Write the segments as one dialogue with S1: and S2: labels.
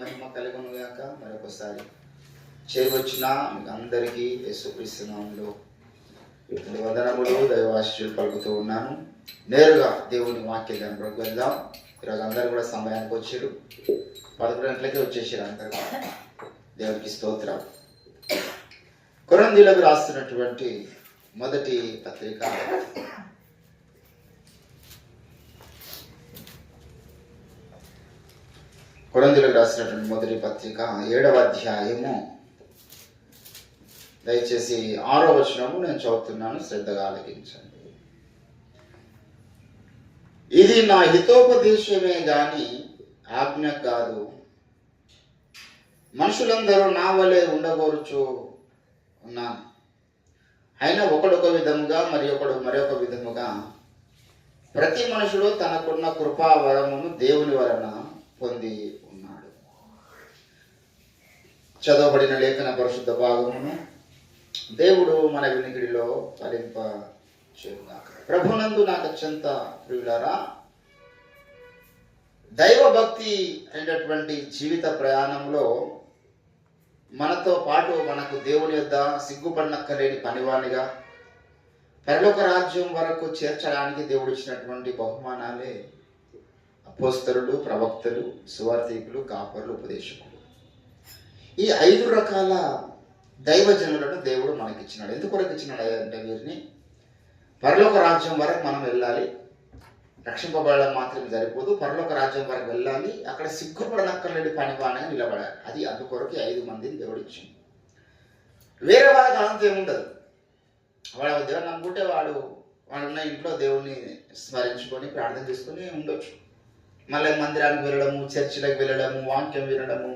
S1: మహిమ కలుగును గాక. మరొకసారి చేరొచ్చిన మీకు అందరికీ యేసుక్రీస్తు నామములో వందనములు దైవాశీస్సులు పలుకుతూ ఉన్నాను. నేరుగా దేవుని వాక్యాలను వెళ్దాం. ఈరోజు అందరూ కూడా సమయానికి వచ్చారు. 11 గంటలకే వచ్చేసారు అందరూ. దేవునికి స్తోత్రం. కొరింథీయులకు రాస్తున్నటువంటి మొదటి పత్రిక కొరింథీయులకు రాసినటువంటి మొదటి పత్రిక 7వ అధ్యాయము దయచేసి 6వ వచనము నేను చదువుతున్నాను, శ్రద్ధగా ఆలకించండి. ఇది నా హితోపదేశమే గాని ఆజ్ఞ కాదు. మనుషులందరూ నా వలె ఉండగోరుచు ఉన్నాను. అయినా ఒకడొక విధముగా మరి ఒకడు మరొక విధముగా ప్రతి మనుషుడు తనకున్న కృపావరమును దేవుని వలన పొంది ఉన్నాడు. చదవబడిన లేఖన పరిశుద్ధ భాగమును దేవుడు మన వినికిడిలో ఫలింప చేయుగాక. ప్రభునందు నాకు అత్యంత ప్రియులారా, దైవభక్తి అనేటటువంటి జీవిత ప్రయాణంలో మనతో పాటు మనకు దేవుని యొద్ద సిగ్గుపడనక్కలేని పనివానిగా పరలోక రాజ్యం వరకు చేర్చడానికి దేవుడు ఇచ్చినటువంటి బహుమానాలే అపోస్తలులు, ప్రవక్తలు, సువార్థికులు, కాపరులు, ఉపదేశకులు. ఈ 5 రకాల దైవజనులను దేవుడు మనకిచ్చినాడు. ఎందుకొరకు ఇచ్చినాడు అంటే వీరిని పరలోక రాజ్యం వరకు మనం వెళ్ళాలి. రక్షింపబడడం మాత్రమే సరిపోదు, పరలోక రాజ్యం వరకు వెళ్ళాలి. అక్కడ సిగ్గుపడనక్కర్లేని పనివాణిగా నిలబడాలి. అది అందుకొరకు 5 మందిని దేవుడు ఇచ్చింది. వేరే వాళ్ళకి అంత ఏముండదు. వాడు దేవుని నమ్ముకుంటే వాడున్న ఇంట్లో దేవుణ్ణి స్మరించుకొని ప్రార్థన చేసుకొని ఉండొచ్చు. మళ్ళీ మందిరానికి వెళ్ళడము, చర్చిలకు వెళ్ళడము, వాక్యం వినడము,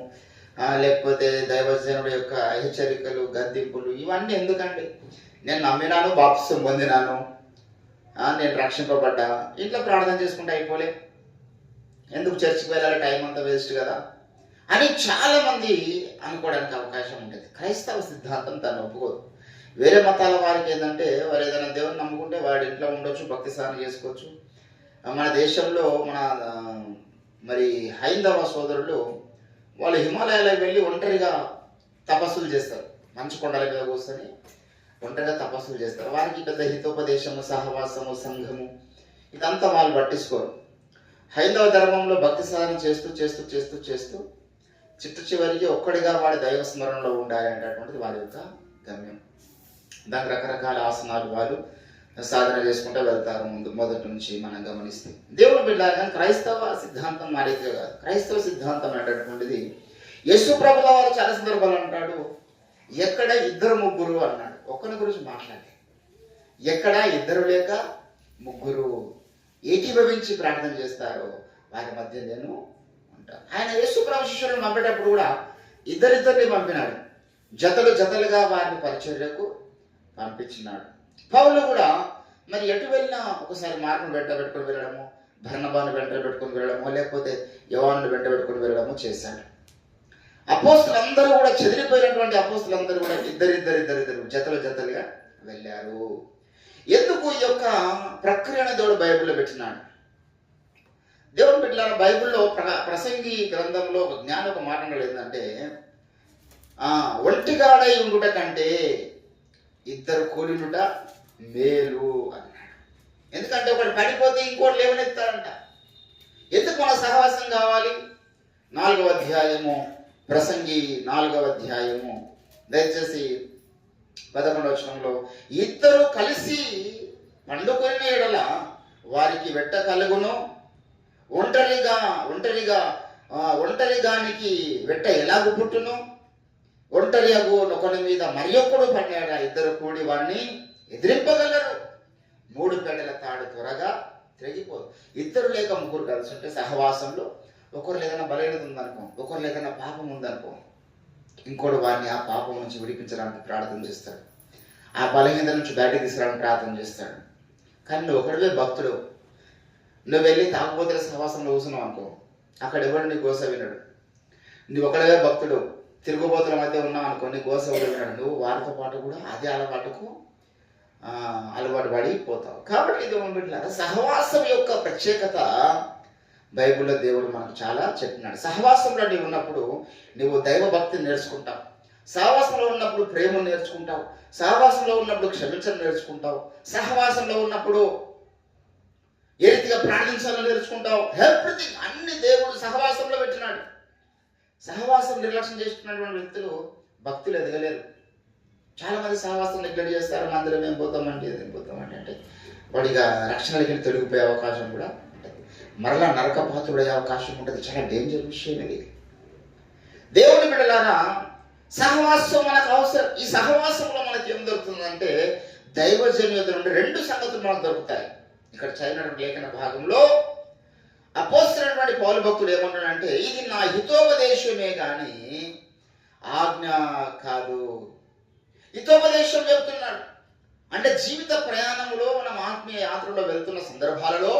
S1: లేకపోతే దైవజనుడి యొక్క హెచ్చరికలు, గద్దింపులు ఇవన్నీ ఎందుకండి? నేను నమ్మినాను, బాప్తిసం పొందినాను, నేను రక్షింపబడ్డా, ఇంట్లో ప్రార్థన చేసుకుంటే అయిపోలే, ఎందుకు చర్చికి వెళ్ళాలి, టైం అంతా వేస్ట్ కదా అని చాలా మంది అనుకోవడానికి అవకాశం ఉంటుంది. క్రైస్తవ సిద్ధాంతం దాన్ని ఒప్పుకోదు. వేరే మతాల వారికి ఏంటంటే వారు ఏదైనా దేవుని నమ్ముకుంటే వాడి ఇంట్లో ఉండొచ్చు, భక్తి సాధన చేసుకోవచ్చు. మన దేశంలో మరి హైందవ సోదరులు వాళ్ళు హిమాలయాలకు వెళ్ళి ఒంటరిగా తపస్సులు చేస్తారు. మంచు కొండల మీద కూర్చొని ఒంటరిగా తపస్సులు చేస్తారు. వారికి పెద్ద హితోపదేశము, సహవాసము, సంఘము ఇదంతా వాళ్ళు పట్టించుకోరు. హైందవ ధర్మంలో భక్తి సాధన చేస్తూ చేస్తూ చేస్తూ చేస్తూ చిట్టు చివరికి ఒక్కడిగా వాడి దైవ స్మరణలో ఉండాలి అనేటటువంటిది వారి యొక్క గమ్యం. దానికి రకరకాల ఆసనాలు వాళ్ళు సాధన చేసుకుంటూ వెళ్తారు మొదటి నుంచి మనం గమనిస్తే. దేవుడు బిడ్డలు కానీ క్రైస్తవ సిద్ధాంతం మారేదే కాదు. క్రైస్తవ సిద్ధాంతం అనేటటువంటిది యేసు ప్రభుల వారు చాలా సందర్భాలు అంటాడు, ఎక్కడ 2 ముగ్గురు అన్నాడు. ఒక్కరి గురించి మాట్లాడే, ఎక్కడ 2 లేక 3 ఏకీభవించి ప్రార్థన చేస్తారో వారి మధ్య నేను ఉంటాను. ఆయన యేసు ప్రభు శిష్యులను పంపేటప్పుడు కూడా 2 పంపినాడు. జతలు జతలుగా వారిని పరిచర్యకు పంపించినాడు. పౌలు కూడా మరి ఎటు వెళ్ళినా ఒకసారి మార్కును వెంట పెట్టుకుని వెళ్ళడము, బర్నబాను వెంట పెట్టుకుని వెళ్ళడము, లేకపోతే యోహానును వెంట పెట్టుకుని వెళ్ళడము చేశాడు. అపోస్తులందరూ కూడా చెదిరిపోయినటువంటి అపోస్తులందరూ కూడా ఇద్దరు జతలు జతలుగా వెళ్ళారు. ఎందుకు ఈ యొక్క ప్రక్రియను దేవుడు బైబిల్లో పెట్టినాడు? దేవుడు పెట్టిన బైబిల్లో ప్రసంగి గ్రంథంలో జ్ఞానం ఒక మాట ఏంటంటే, ఒంటిగాడై ఉండుట కంటే 2 కూలినుట మేలు అన్నాడు. ఎందుకంటే ఒకటి పడిపోతే ఇంకోటి లేవనెత్తాడంట. ఎందుకు మన సహవాసం కావాలి? 4వ అధ్యాయము ప్రసంగి 4వ అధ్యాయము దయచేసి 11వ వచనంలో, 2 కలిసి పండుకొని ఎడల వారికి వెట్ట కలుగును, ఒంటరిగానికి వెట్ట ఎలాగు పుట్టును, ఒంటరియగు ఒకని మీద మరి ఒక్కడు పడినాడు, 2 కూడి వాడిని ఎదిరింపగలరు, 3 పేటల తాడు త్వరగా తిరిగిపోదు. 2 లేక 3 కలిసి ఉంటే సహవాసంలో ఒకరు ఏదైనా బలహీనత ఉందనుకో, ఒకరు ఏదైనా పాపం ఉందనుకో, ఇంకోటి వాడిని ఆ పాపం నుంచి విడిపించడానికి ప్రార్థన చేస్తాడు, ఆ బలహీనత నుంచి బయటకు తీసుకురావడానికి ప్రార్థన చేస్తాడు. కానీ నువ్వు ఒకడివే భక్తుడు, నువ్వు వెళ్ళి తాగుబోతుల సహవాసంలో కూర్చున్నావు అనుకో, అక్కడ ఎవడు నీ గోస వినడు. నువ్వు ఒకడివే భక్తుడు, తిరుగుబోతుల మధ్య ఉన్నావు అనుకో, నీ గోస ఎవడు వినడు. నువ్వు వారితో పాటు కూడా అదే అలవాటుకు అలవాటు పడిపోతావు. కాబట్టి ఇది బిడ్డలారా, సహవాసం యొక్క ప్రత్యేకత బైబిల్లో దేవుడు మనకు చాలా చెప్పినాడు. సహవాసంలో నీవు ఉన్నప్పుడు నువ్వు దైవ భక్తిని నేర్చుకుంటావు, సహవాసంలో ఉన్నప్పుడు ప్రేమను నేర్చుకుంటావు, సహవాసంలో ఉన్నప్పుడు క్షమించడం నేర్చుకుంటావు, సహవాసంలో ఉన్నప్పుడు ఏ రీతిగా ప్రార్థించాలో నేర్చుకుంటావు. ఎవ్రీథింగ్ అన్ని దేవుడు సహవాసంలో పెట్టినాడు. సహవాసం నిర్లక్ష్యం చేస్తున్నటువంటి వ్యక్తులు భక్తులు ఎదగలేరు. చాలా మంది సహవాసం నెగ్లెక్ట్ చేస్తారు. మందిరం ఏం పోతామంటే అంటే వాడిగా రక్షణలకి తొలగిపోయే అవకాశం కూడా ఉంటుంది, మరలా నరకపాత్రుడయ్యే అవకాశం ఉంటుంది. చాలా డేంజర్ విషయం ఇది. దేవుని బిడ్డలారా, సహవాసం మనకు అవసరం. ఈ సహవాసంలో మనకి ఏం దొరుకుతుందంటే దైవజన్యత నుండి 2 సంగతులు మనకు దొరుకుతాయి. ఇక్కడ చదివినటువంటి లేఖన భాగంలో అపోస్తలుడైనటువంటి పౌలు భక్తుడు ఏమంటాడంటే, ఇది నా హితోపదేశమే కానీ ఆజ్ఞ కాదు. హితోపదేశం చెబుతున్నాడు అంటే జీవిత ప్రయాణంలో మనం ఆత్మీయ యాత్రలో వెళ్తున్న సందర్భాలలో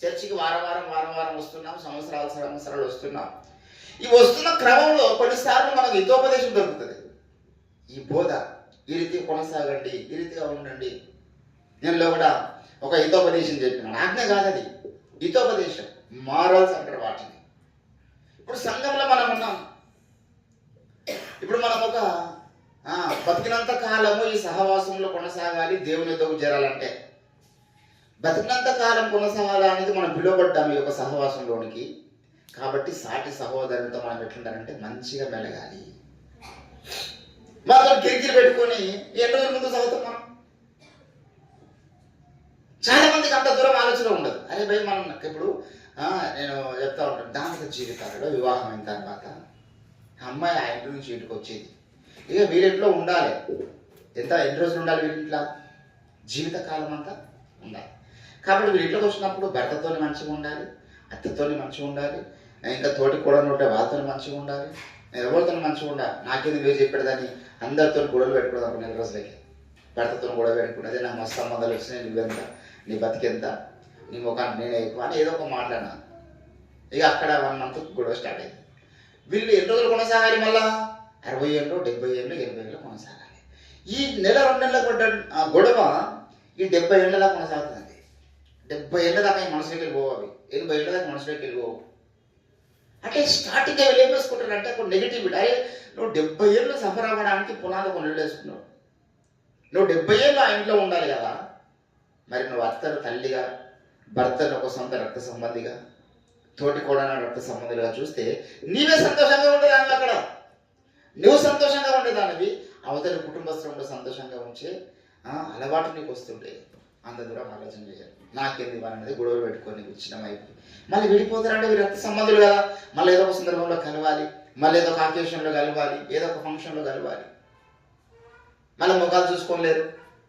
S1: చర్చికి వారం వస్తున్నాం, సంవత్సరాలు వస్తున్నాం. ఈ వస్తున్న క్రమంలో కొన్నిసార్లు మనకు హితోపదేశం దొరుకుతుంది. ఈ బోధ ఈ రీతిగా కొనసాగండి, ఈ రీతిగా ఉండండి. నేను కూడా ఒక హితోపదేశం చెప్పినాను. ఆజ్ఞ కాదు అది, హితోపదేశం. మారల్స్ అంటారు వాటిని. ఇప్పుడు సంఘంలో మనం ఉన్నాం. ఇప్పుడు మనం ఒక బతికినంత కాలము ఈ సహవాసంలో కొనసాగాలి, దేవుని ఎదుగు చేరాలంటే బతికినంత కాలం కొనసాగాలనేది మనం పిలువబడ్డాము ఈ యొక్క సహవాసంలోనికి. కాబట్టి సాటి సహోదరునితో మనం ఎట్లుండాలంటే మంచిగా మెలగాలి. వాళ్ళతో కిరికిరి పెట్టుకొని ఎన్ని రోజుల ముందు సాగుతాం మనం. చాలా మందికి అంత దూరం ఆలోచన ఉండదు. అరే భయ్ మనం ఇప్పుడు నేను చెప్తా ఉంటాను, దాంట్లో జీవితాలలో వివాహం అయిన తర్వాత అమ్మాయి ఆ ఇంటి నుంచి ఇంటికి వచ్చేది. ఇక వీరింట్లో ఉండాలి. ఎన్ని రోజులు ఉండాలి వీరింట్లో? జీవితకాలం అంతా ఉండాలి. కాబట్టి వీరింట్లోకి వచ్చినప్పుడు భర్తతోని మంచిగా ఉండాలి, అత్తతోని మంచిగా ఉండాలి, ఇంకా తోటి కూడా ఉంటే వాళ్ళతో మంచిగా ఉండాలి, ఎవరితో మంచిగా ఉండాలి. నాకేది వేరు చెప్పేదాన్ని అందరితో గొడవలు పెట్టుకోదాం. 4 నెలల రోజులకి భర్తతో గొడవ పెట్టుకున్నది, నాకు మస్తు సంబంధాలు వచ్చినాయి, నువ్వెంత, నీ బతికెంత, నీ ముఖాన్ని నేనే ఎక్కువ అని ఏదో ఒక మాట్లాడినా. ఇక అక్కడ 1 మంత్ గొడవ స్టార్ట్ అయింది. వీళ్ళు ఎన్ని రోజులు కొనసాగాలి? మళ్ళా 60 ఏళ్ళు, 70 ఏళ్ళు, 80 ఏళ్ళు కొనసాగాలి. ఈ నెల 2 నెలల గొడవ ఈ 70 ఏళ్ళ దాకా కొనసాగుతుంది. 70 ఏళ్ళ దాకా ఈ మనసులోకి వెళ్ళిపోవాలి, 80 ఏళ్ళ దాకా మనసులోకి వెళ్ళిపోవు. అంటే స్టార్టింగ్ వీళ్ళు ఏం వేసుకుంటారు అంటే ఒక నెగిటివిటీ. అరే నువ్వు 70 ఏళ్ళు సఫర్ అవ్వడానికి పునాది కొన్ని వేసుకున్నావు. నువ్వు 70 ఏళ్ళు ఆ ఇంట్లో ఉండాలి కదా. మరి నువ్వు అత్తను తల్లిగా, భర్తను ఒక సొంత రక్త సంబంధిగా, తోటి కూడా రక్త సంబంధులుగా చూస్తే నీవే సంతోషంగా ఉండేదాన్ని. అక్కడ నువ్వు సంతోషంగా ఉండేదానివి, అవతలి కుటుంబస్తులు సంతోషంగా ఉంచే అలవాటు నీకు వస్తుంటే అంత దూరం ఆలోచన చేయాలి. నాకేంది అనేది గొడవలు పెట్టుకొని విచ్ఛిన్నం అయిపోయి మళ్ళీ విడిపోతారంటే వీరు రక్త సంబంధులు కదా. మళ్ళీ ఏదో ఒక సందర్భంలో కలవాలి, మళ్ళీ ఏదో ఒక ఆకేషన్లో కలవాలి, ఏదో ఒక ఫంక్షన్లో కలవాలి, మళ్ళీ ముఖాలు చూసుకోలేరు.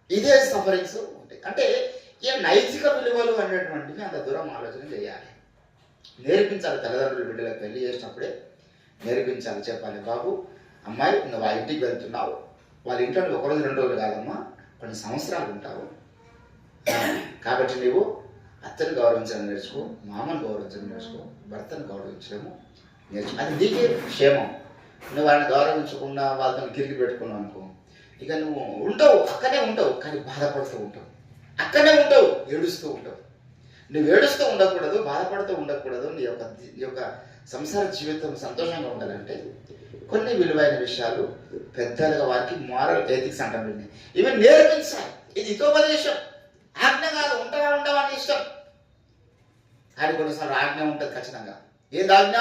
S1: ఇదే సఫరింగ్స్ ఉంటాయి. అంటే ఈ నైతిక విలువలు అనేటువంటివి అంత దూరం ఆలోచన చేయాలి, నేర్పించాలి. తల్లిదండ్రులు బిడ్డలకు పెళ్లి చేసినప్పుడే నేర్పించాలి, చెప్పాలి, బాబు అమ్మాయి నువ్వు వాళ్ళ ఇంటికి వెళ్తున్నావు, వాళ్ళ ఇంట్లో 1 రోజు 2 రోజులు కాదమ్మా, కొన్ని సంవత్సరాలు ఉంటావు. కాబట్టి నీవు అత్తను గౌరవించడం నేర్చుకో, మామను గౌరవించడం నేర్చుకో, భర్తను గౌరవించడము నేర్చుకో. అది నీకే క్షేమం. నువ్వు వాళ్ళని గౌరవించకుండా వాళ్ళతో కిరికి పెట్టుకున్నావు అనుకో, ఇక నువ్వు ఉంటావు, అక్కడే ఉంటావు, కానీ బాధపడుతూ ఉంటావు, అక్కడే ఉంటావు, ఏడుస్తూ ఉంటావు. నువ్వు ఏడుస్తూ ఉండకూడదు, బాధపడుతూ ఉండకూడదు. నీ యొక్క సంసార జీవితం సంతోషంగా ఉండాలంటే కొన్ని విలువైన విషయాలు పెద్దలుగా వారికి మారల్ ఎథిక్స్ అంటారు, ఇవి నేర్పించాలి. ఇది హితోపదేశం, ఆజ్ఞ కాదు. ఉండవా అని ఇష్టం. కానీ కొన్నిసార్లు ఆజ్ఞ ఉంటుంది ఖచ్చితంగా. ఏది ఆజ్ఞ?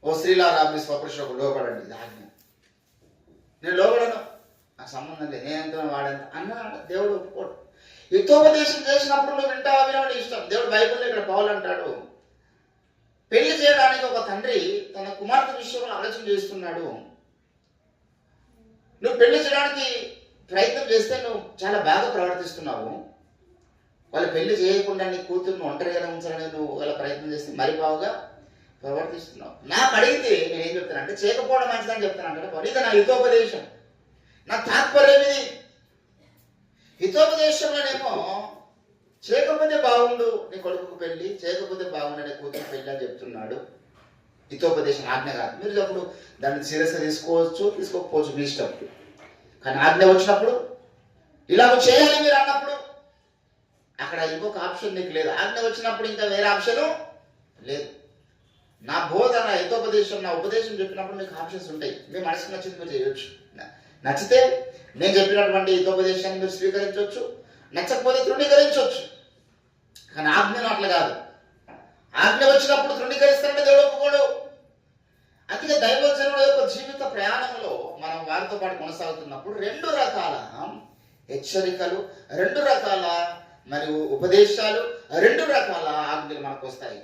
S1: ఓ స్త్రీలారా మీ స్వపురుషులకు లోపడండి, ఇది ఆజ్ఞ. నేను లోపడను, నాకు సంబంధం లేదు, నేనెంత వాడెంత అన్న దేవుడు ఒప్పుకోడు. హితోపదేశం చేసినప్పుడు నువ్వు వింటావా వినవని ఇష్టం. దేవుడు బైబిల్లో ఇక్కడ పౌలు అంటాడు, పెళ్లి చేయడానికి ఒక తండ్రి తన కుమార్తె విషయంలో ఆలోచన చేస్తున్నాడు. నువ్వు పెళ్లి చేయడానికి ప్రయత్నం చేస్తే నువ్వు చాలా బాగా ప్రవర్తిస్తున్నావు. వాళ్ళు పెళ్లి చేయకుండా నీ కూతుర్ని ఒంటరిగా ఉంచాలని నువ్వు ఒకవేళ ప్రయత్నం చేస్తే మరి బాగుగా ప్రవర్తిస్తున్నావు. నాకు అడిగితే నేను ఏం చెప్తానంటే చేయకపోవడం మంచిదని చెప్తానంటే ఇది నా హితోపదేశం. నా తాత్పర్యం ఇది. హితోపదేశంలోనేమో చేయకపోతే బాగుండు నీ కొడుకు పెళ్లి, చేయకపోతే బాగుండు నీ కూతురు పెళ్లి అని చెప్తున్నాడు. హితోపదేశం, ఆజ్ఞ కాదు. మీరు అప్పుడు దాన్ని సీరియస్గా తీసుకోవచ్చు, తీసుకోకపోవచ్చు, మీ ఇష్టం. కానీ ఆజ్ఞ వచ్చినప్పుడు ఇలాగ చేయాలి మీరు అన్నప్పుడు అక్కడ ఇంకొక ఆప్షన్ నీకు లేదు. ఆజ్ఞ వచ్చినప్పుడు ఇంకా వేరే ఆప్షను లేదు. నా బోధ, నా హితోపదేశం, నా ఉపదేశం చెప్పినప్పుడు మీకు ఆప్షన్స్ ఉంటాయి. మీ మనసుకు నచ్చింది మీరు చేయొచ్చు. నచ్చితే నేను చెప్పినటువంటి హితోపదేశాన్ని మీరు స్వీకరించవచ్చు, నచ్చకపోతే తృణీకరించవచ్చు. కానీ ఆజ్ఞను అట్లా కాదు. ఆజ్ఞ వచ్చినప్పుడు తృణీకరిస్తారంటే దేవుడు ఒప్పుకోడు. అందుకే దైవజనుల యొక్క జీవిత ప్రయాణంలో మనం వారితో పాటు కొనసాగుతున్నప్పుడు 2 రకాల హెచ్చరికలు, 2 రకాల మరియు ఉపదేశాలు, 2 రకాల ఆజ్ఞలు మనకు వస్తాయి.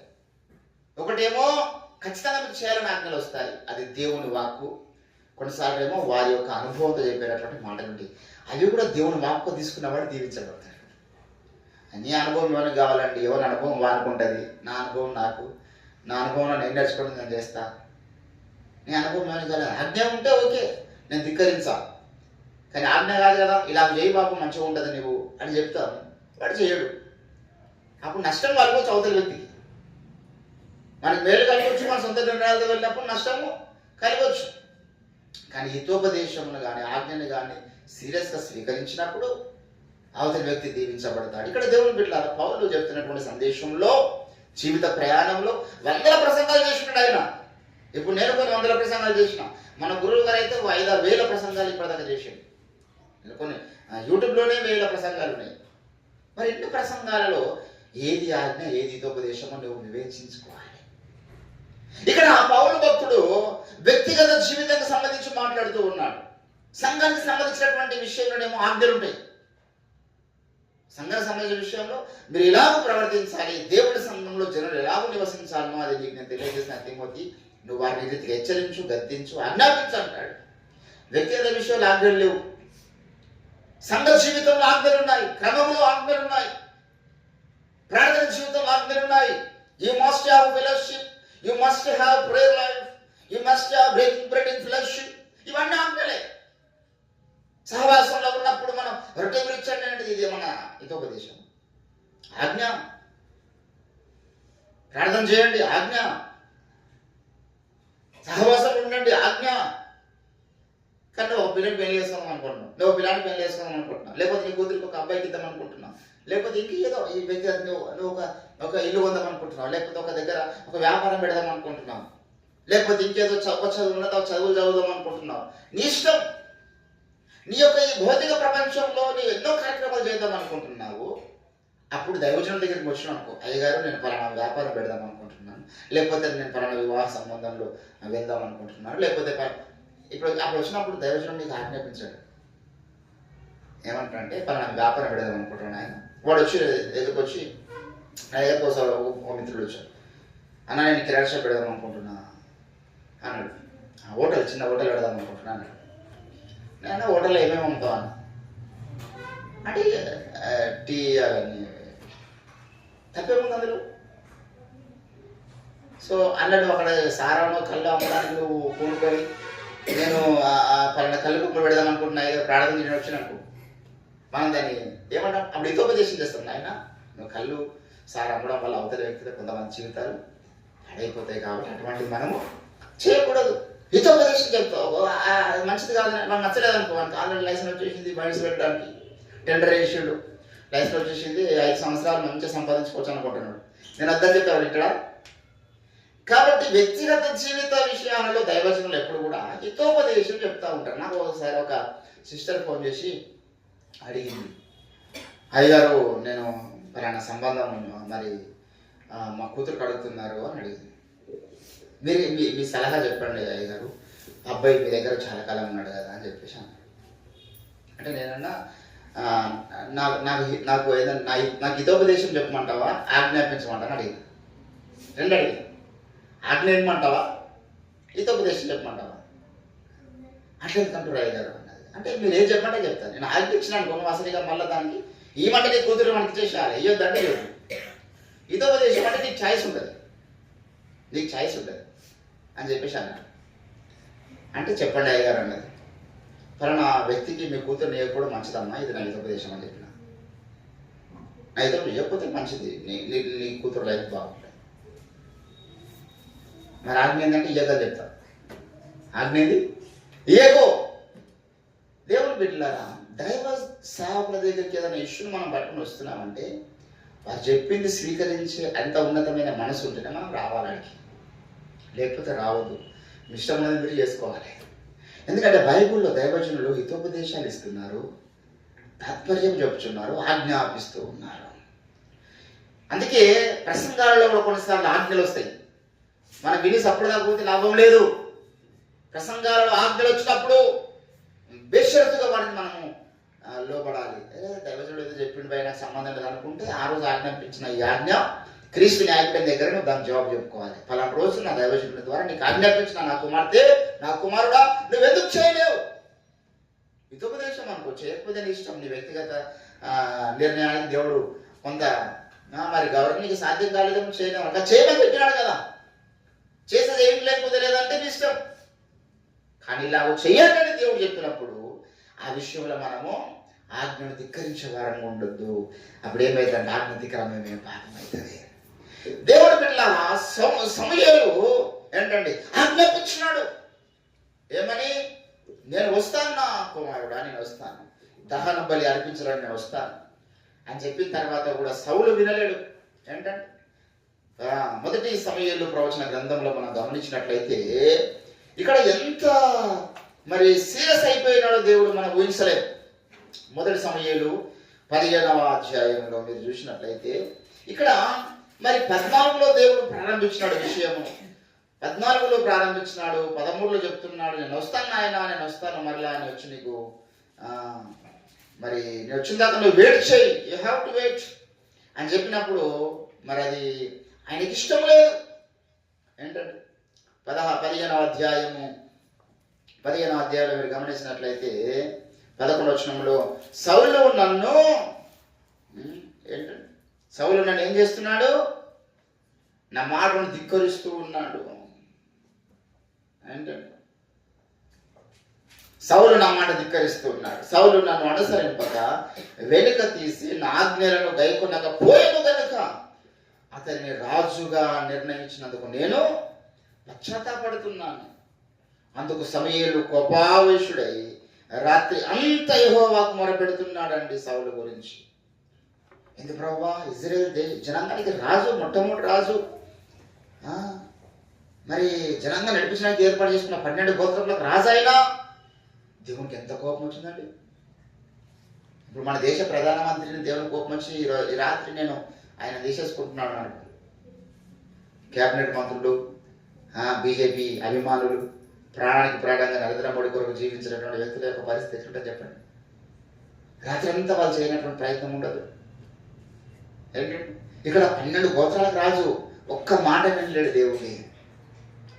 S1: ఒకటేమో ఖచ్చితంగా మీకు చేయాలని ఆజ్ఞలు వస్తాయి, అది దేవుని వాక్కు. కొన్నిసార్లు ఏమో వారి యొక్క అనుభవంతో చెప్పేటటువంటి మాటలు ఉంటాయి, అవి కూడా దేవుని వాక్కు తీసుకున్నవాడు దీవించబడతాడు. నీ అనుభవం ఎవరికి కావాలండి? ఎవరి అనుభవం వారికి ఉంటుంది. నా అనుభవం నాకు, నా అనుభవంలో నేను నేర్చుకోవడం నేను చేస్తా. నీ అనుభవం ఎవరికి కావాలి? ఆజ్ఞ ఉంటే ఓకే, నేను ధిక్కరించా. కానీ ఆజ్ఞ కాదు కదా, ఇలా చేయి బాబు మంచిగా ఉంటుంది నువ్వు అని చెప్తాను, వాడు చేయడు. అప్పుడు నష్టం కలగవచ్చు అవతల వ్యక్తికి. మనకి మేలు కలగవచ్చు, మన సొంత నిర్ణయాలతో వెళ్ళినప్పుడు నష్టము కలగవచ్చు. కానీ హితోపదేశమును కానీ ఆజ్ఞని కానీ సీరియస్గా స్వీకరించినప్పుడు అవతల వ్యక్తి దీవించబడతాడు. ఇక్కడ దేవుని బిడ్డలారా, పౌలు చెప్తున్నటువంటి సందేశంలో జీవిత ప్రయాణంలో 100 ప్రసంగాలు చేసినాడు ఆయన. ఇప్పుడు నేను కొన్ని 100 ప్రసంగాలు చేసిన, మన గురువు గారు అయితే 5,000 ప్రసంగాలు ఇప్పటిదాకా చేసాడు. కొన్ని యూట్యూబ్లోనే 1000 ప్రసంగాలు ఉన్నాయి. మరి ఇన్ని ప్రసంగాలలో ఏది ఆజ్ఞ, ఏది హితోపదేశమో నువ్వు వివేచించుకోవాలి. ఇక్కడ ఆ పౌలు భక్తుడు వ్యక్తిగత జీవితానికి సంబంధించి మాట్లాడుతూ ఉన్నాడు. సంఘానికి సంబంధించినటువంటి విషయంలోనేమో ఆజ్ఞలు ఉంటాయి. సంఘానికి సంబంధించిన విషయంలో మీరు ఎలాగో ప్రవర్తించాలి, దేవుడి సంఘంలో జనులు ఎలాగో నివసించాలనో అది నీకు నేను తెలియజేసిన తిమోతి, నువ్వు వారిని రీతికి హెచ్చరించు, గద్దించు, ఆజ్ఞాపించు అంటాడు. వ్యక్తిగత విషయాలు ఆజ్ఞలు లేవు. సంఘ జీవితంలో ఆజ్ఞలు ఉన్నాయి, క్రమంలో ఆజ్ఞలు ఉన్నాయి, ప్రార్థన జీవితంలో ఆజ్ఞలు ఉన్నాయి. You must have fellowship, you must have prayer life, you must have breaking bread in fellowship. ఇవన్నీ ఆజ్ఞలే. సహవాసంలో ఉన్నప్పుడు మనం రొట్టె గురించండి అనేది ఇది మన హితోపదేశం. ఆజ్ఞ. ప్రార్థన చేయండి, ఆజ్ఞ. సహవాసంలో ఉండండి, ఆజ్ఞ. కానీ ఒక పిల్లని పెళ్లి చేసుకోవడం అనుకుంటున్నావు, నువ్వు పిల్లాన్ని పెళ్లి చేసుకోవడం అనుకుంటున్నావు, లేకపోతే నీ కూతురికి ఒక అబ్బాయికి ఇద్దాం అనుకుంటున్నావు, లేకపోతే ఇంకేదో ఈ వ్యక్తి నువ్వు ఒక ఇల్లు కొందాం అనుకుంటున్నావు, లేకపోతే ఒక దగ్గర ఒక వ్యాపారం పెడదాం అనుకుంటున్నావు, లేకపోతే ఇంకేదో చదువు ఉన్నదో చదువులు చదువుదాం అనుకుంటున్నావు. నీ ఇష్టం. నీ యొక్క ఈ భౌతిక ప్రపంచంలో నీవు ఎన్నో కార్యక్రమాలు చేద్దాం అనుకుంటున్నావు. అప్పుడు దైవజనుల దగ్గరికి వచ్చిన అనుకో, అయ్యగారు నేను పలానా వ్యాపారం పెడదాం అనుకుంటున్నాను, లేకపోతే నేను పలానా వివాహ సంబంధంలో వెళ్దాం అనుకుంటున్నాను, లేకపోతే ఇప్పుడు అప్పుడు వచ్చినప్పుడు దైవజనుడు నీకు ఆజ్ఞాపించాడు. ఏమంటాడంటే పలానా వ్యాపారం పెడదాం అనుకుంటున్నాను ఆయన. వాడు వచ్చి ఎదుర్కొచ్చి నా దగ్గర ఓ మిత్రుడు వచ్చాడు, అన్న నేను కిరాణా షాప్ పెడదాం అనుకుంటున్నా అన్నాడు. హోటల్, చిన్న హోటల్ పెడదాం అనుకుంటున్నా అన్నాడు. నేను హోటల్లో ఏమేమి అమ్ముతావు అన్న అంటే టీ అవన్నీ, తప్పేముంది అందులో. సో అన్నాడు, అక్కడ సారాను కళ్ళు అమ్మడానికి నువ్వు కూడుకొని నేను పలానా కళ్ళు కుప్పలు పెడదాం అనుకుంటున్నా, ఏదో ప్రార్థన చేయడం వచ్చి నాకు మనం దాన్ని ఏమంటాం, అప్పుడు హితోపదేశం చేస్తాం. ఆయన నువ్వు కళ్ళు సార్ అమ్మడం వల్ల అవతల వ్యక్తిలో కొంతమంది జీవితాలు పాడైపోతాయి, కాబట్టి అటువంటిది మనము చేయకూడదు. హితోపదేశం చెప్తావు, మంచిది కాదు, నాకు నచ్చలేదు అనుకో. ఆల్రెడీ లైసెన్స్ వచ్చేసింది, బండిస్ పెట్టడానికి టెండర్ వేసాడు, లైసెన్స్ వచ్చేసింది, 5 సంవత్సరాలు మంచిగా సంపాదించుకోవచ్చు అనుకుంటున్నాడు. నేను అర్థం చెప్పాను ఇక్కడ. కాబట్టి వ్యక్తిగత జీవిత విషయాలలో దైవజనులు ఎప్పుడు కూడా హితోపదేశం చెప్తా ఉంటారు. నాకు ఒకసారి ఒక సిస్టర్ ఫోన్ చేసి అడిగింది, అయ్యగారు నేను పలానా సంబంధం మరి మా కూతురు అడుగుతున్నారు అని అడిగింది. మీరు మీ సలహా చెప్పండి అయ్యగారు, అబ్బాయి మీ దగ్గర చాలా కాలం ఉన్నాడు కదా అని చెప్పేసాను. అంటే నేనన్నా నాకు ఏదన్నా నాకు హితోపదేశం చెప్పమంటావా, ఆజ్ఞాపించమంటావా అడిగింది. 2 అడిగింది. ఆజ్ఞ ఏమంటావా, హితోపదేశం చెప్పమంటావా? అట్లా ఎందుకంటారు అయ్యగారు అన్నది. అంటే మీరు ఏం చెప్పంటే చెప్తాను. నేను ఆజ్ఞ ఇచ్చినాను కొన్ని అసలుగా మళ్ళీ దానికి ఈ మాట నీ కూతురు మనకి చేసేయాలి, ఇవ్వద్దంటే లేదు. హితోపదేశం అంటే నీకు ఛాయిస్ ఉంటుంది, నీకు ఛాయిస్ ఉంటుంది అని చెప్పేసి అన్నాడు. అంటే చెప్పండి అయ్యగారు అన్నది. పలానా వ్యక్తికి మీ కూతురు నేర్పడు మంచిదమ్మా, ఇది నా హితోపదేశం అని చెప్పిన. నా హితోపదేశం చెప్పకపోతే మంచిది, నీ కూతురు లైఫ్ బాగుంటుంది. మరి ఆజ్ఞ ఏంటంటే ఇయ్యదని చెప్తాను. ఆజ్ఞ ఏంది? ఇయ్యకో. దేవుని బిడ్డలారా, దైవ సేవకుల దగ్గరికి ఏదైనా ఇష్యూని మనం పట్టుకుని వస్తున్నామంటే వారు చెప్పింది స్వీకరించే అంత ఉన్నతమైన మనసు ఉంటేనే మనం రావాలని, లేకపోతే రావద్దు. మీ ఇష్టం ఉన్నది మీరు చేసుకోవాలి. ఎందుకంటే బైబిల్లో దైవజనులు హితోపదేశాలు ఇస్తున్నారు, తాత్పర్యం చెప్పుచున్నారు, ఆజ్ఞాపిస్తూ ఉన్నారు. అందుకే ప్రసంగాలలో కూడా కొన్నిసార్లు ఆజ్ఞలు వస్తాయి. మనం విని సప్పుడు కాకపోతే లాభం లేదు. ప్రసంగాలలో ఆజ్ఞలు వచ్చినప్పుడు బేషరతుగా వాటిని మనము లోపడాలి. దైవజనుడు ఏదో చెప్పిండు పైన సంబంధం లేదు అనుకుంటే ఆ రోజు ఆజ్ఞాపించిన ఈ ఆజ్ఞ క్రీస్తు న్యాయపీఠం దగ్గర నువ్వు దానికి జవాబు చెప్పుకోవాలి. పలానా రోజు నా దైవజనుడి ద్వారా నీకు ఆజ్ఞాపించిన నా కుమార్తె, నా కుమారుడా నువ్వెందుకు చేయలేవు? హితోపదేశం అనుకో, చేయకపోతే నీ ఇష్టం, నీ వ్యక్తిగత నిర్ణయానికి దేవుడు కొంత మరి గవర్నమెంట్ నీకు సాధ్యం కాలేదని చేయలేము. అక్కడ చేయమని చెప్పినాడు కదా, చేసేది ఏం లేకపోతే లేదంటే నీ ఇష్టం. కానీ ఇలా చెయ్యాలని దేవుడు చెప్పినప్పుడు ఆ విషయంలో మనము ఆజ్ఞను ధిక్కరించే వారంగా ఉండొద్దు. అప్పుడు ఏమైందంటే ఆజ్ఞ ధిక్కరమే పాపం అవుతుంది. దేవుడు బిడ్డలారా సమూయేలు ఏంటండి ఆజ్ఞాపించినాడు. ఏమని? నేను వస్తాను నా కుమారుడా, నేను వస్తాను, దహన బలి అర్పించడానికి నేను వస్తాను అని చెప్పిన తర్వాత కూడా సౌలు వినలేడు. ఏంటంటే మొదటి సమూయేలు ప్రవచన గ్రంథంలో మనం గమనించినట్లయితే ఇక్కడ ఎంత మరి సీరియస్ అయిపోయినాడో దేవుడు మనం ఊహించలేదు. మొదటి సమూయేలు 15వ అధ్యాయంలో మీరు చూసినట్లయితే ఇక్కడ మరి 14లో దేవుడు ప్రారంభించినాడు విషయము. 14లో ప్రారంభించినాడు, 13లో చెప్తున్నాడు, నేను వస్తాను ఆయన, నేను వస్తాను మరలా అని వచ్చి నీకు మరి నేను వచ్చిన దాకా నువ్వు వెయిట్ చేయి, యూ హ్యావ్ టు వెయిట్ అని చెప్పినప్పుడు మరి అది ఆయనకి ఇష్టం లేదు. ఏంటంటే 15వ అధ్యాయంలో మీరు గమనించినట్లయితే 11వ వచనంలో సౌలు నన్ను ఏంటంటే సౌలు నన్ను ఏం చేస్తున్నాడు? నా మాటను ధిక్కరిస్తూ ఉన్నాడు. ఏంటంటే సౌలు నా మాట ధిక్కరిస్తూ ఉన్నాడు. సౌలు నన్ను అనుసరింపక వెనుక తీసి నా ఆజ్ఞలను గైకొనకపోయాను గనుక అతన్ని రాజుగా నిర్ణయించినందుకు నేను పశ్చాత్తాపడుతున్నాను. అందుకు సమూయేలు కోపావేశుడై రాత్రి అంతా యెహోవాకు మొరపెడుతున్నాడండి సౌలు గురించి. ఎందుకు ప్రభువా, ఇజ్రాయేల్ జనాంగానికి రాజు, మొట్టమొదటి రాజు, మరి జనాంగా నడిపించడానికి ఏర్పాటు చేసుకున్న 12 గోత్రములకు రాజు అయినా దేవునికి ఎంత కోపం వచ్చిందండి. ఇప్పుడు మన దేశ ప్రధానమంత్రిని దేవుని కోపం వచ్చి ఈ రాత్రి నేను ఆయన తీసేసుకుంటున్నాడు అన్నాడు. క్యాబినెట్ మంత్రులు, బీజేపీ అభిమానులు, ప్రాణానికి ప్రాణంగా నరేంద్ర మోడీ కొరకు జీవించినటువంటి వ్యక్తుల యొక్క పరిస్థితి ఎట్లుంటే చెప్పండి. రాత్రి అంతా వాళ్ళు చేయనటువంటి ప్రయత్నం ఉండదు. ఏంటంటే ఇక్కడ 12 గోత్రాలకు రాజు ఒక్క మాట వినలేడు దేవుడిని.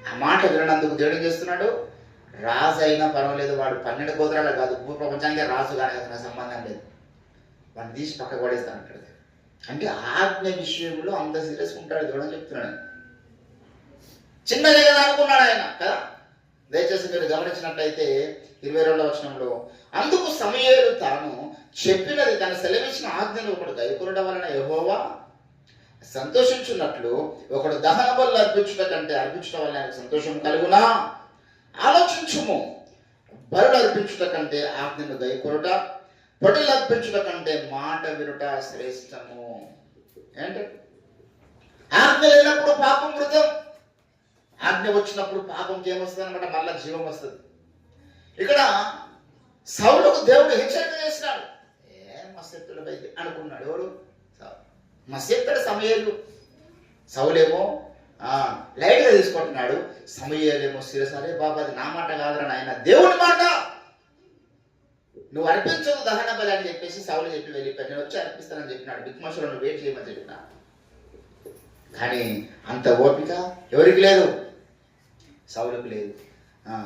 S1: ఆ మాట విననందుకు దేవుడు ఏం చేస్తున్నాడు? రాజు అయినా పర్వాలేదు, వాడు 12 గోత్రాలు కాదు, భూ ప్రపంచానికే రాజు కానీ నాకు సంబంధం లేదు, వాడిని తీసి పక్కకు పడేస్తాను అంటాడు. అంటే ఆజ్ఞ విషయంలో అంత సీరియస్ ఉంటాడు దేవుడు అని చెప్తున్నాడు. చిన్నదే కదా అనుకున్నాడు ఆయన కదా. దయచేసి మీరు గమనించినట్లయితే 22వ వచనంలో అందుకు సమూయేలు తాను చెప్పినది తన సెలవిచ్చిన ఆజ్ఞను ఒకడు గైకొనడం వలన యెహోవా సంతోషించున్నట్లు ఒకడు దహన బలులు అర్పించడం వల్ల ఆయనకు సంతోషం కలుగునా? ఆలోచించుము. బలులు అర్పించుట కంటే ఆజ్ఞను గైకొనుట, పొట్టలు అర్పించుట కంటే మాట వినుట శ్రేష్టము. ఏంటంటే ఆజ్ఞ లేనప్పుడు పాపం వృతం, ఆజ్ఞ వచ్చినప్పుడు పాపంకి ఏమొస్తుంది అనమాట? మళ్ళా జీవం వస్తుంది. ఇక్కడ సౌలుకు దేవుడు హెచ్చరిక చేసినాడు. మస్తెత్తుల పైకి అనుకున్నాడు. ఎవడు? మస్తెత్తడు సమూయేలు. సౌలేమో లైట్గా తీసుకుంటున్నాడు, సమూయేలేమో సీరియస్. అరే బాబా, అది నా మాట కాదురా నాయన, దేవుని మాట, నువ్వు అర్పించదు దహన బలి అని చెప్పేసి సౌలు చెప్పి వెళ్ళిపోయాడు. నేను వచ్చి అర్పిస్తానని చెప్పినాడు. బిక్మషులో నువ్వు వెయిట్ చేయమని చెప్పినా. కానీ అంత ఓపిక ఎవరికి లేదు? సౌలుకు లేదు.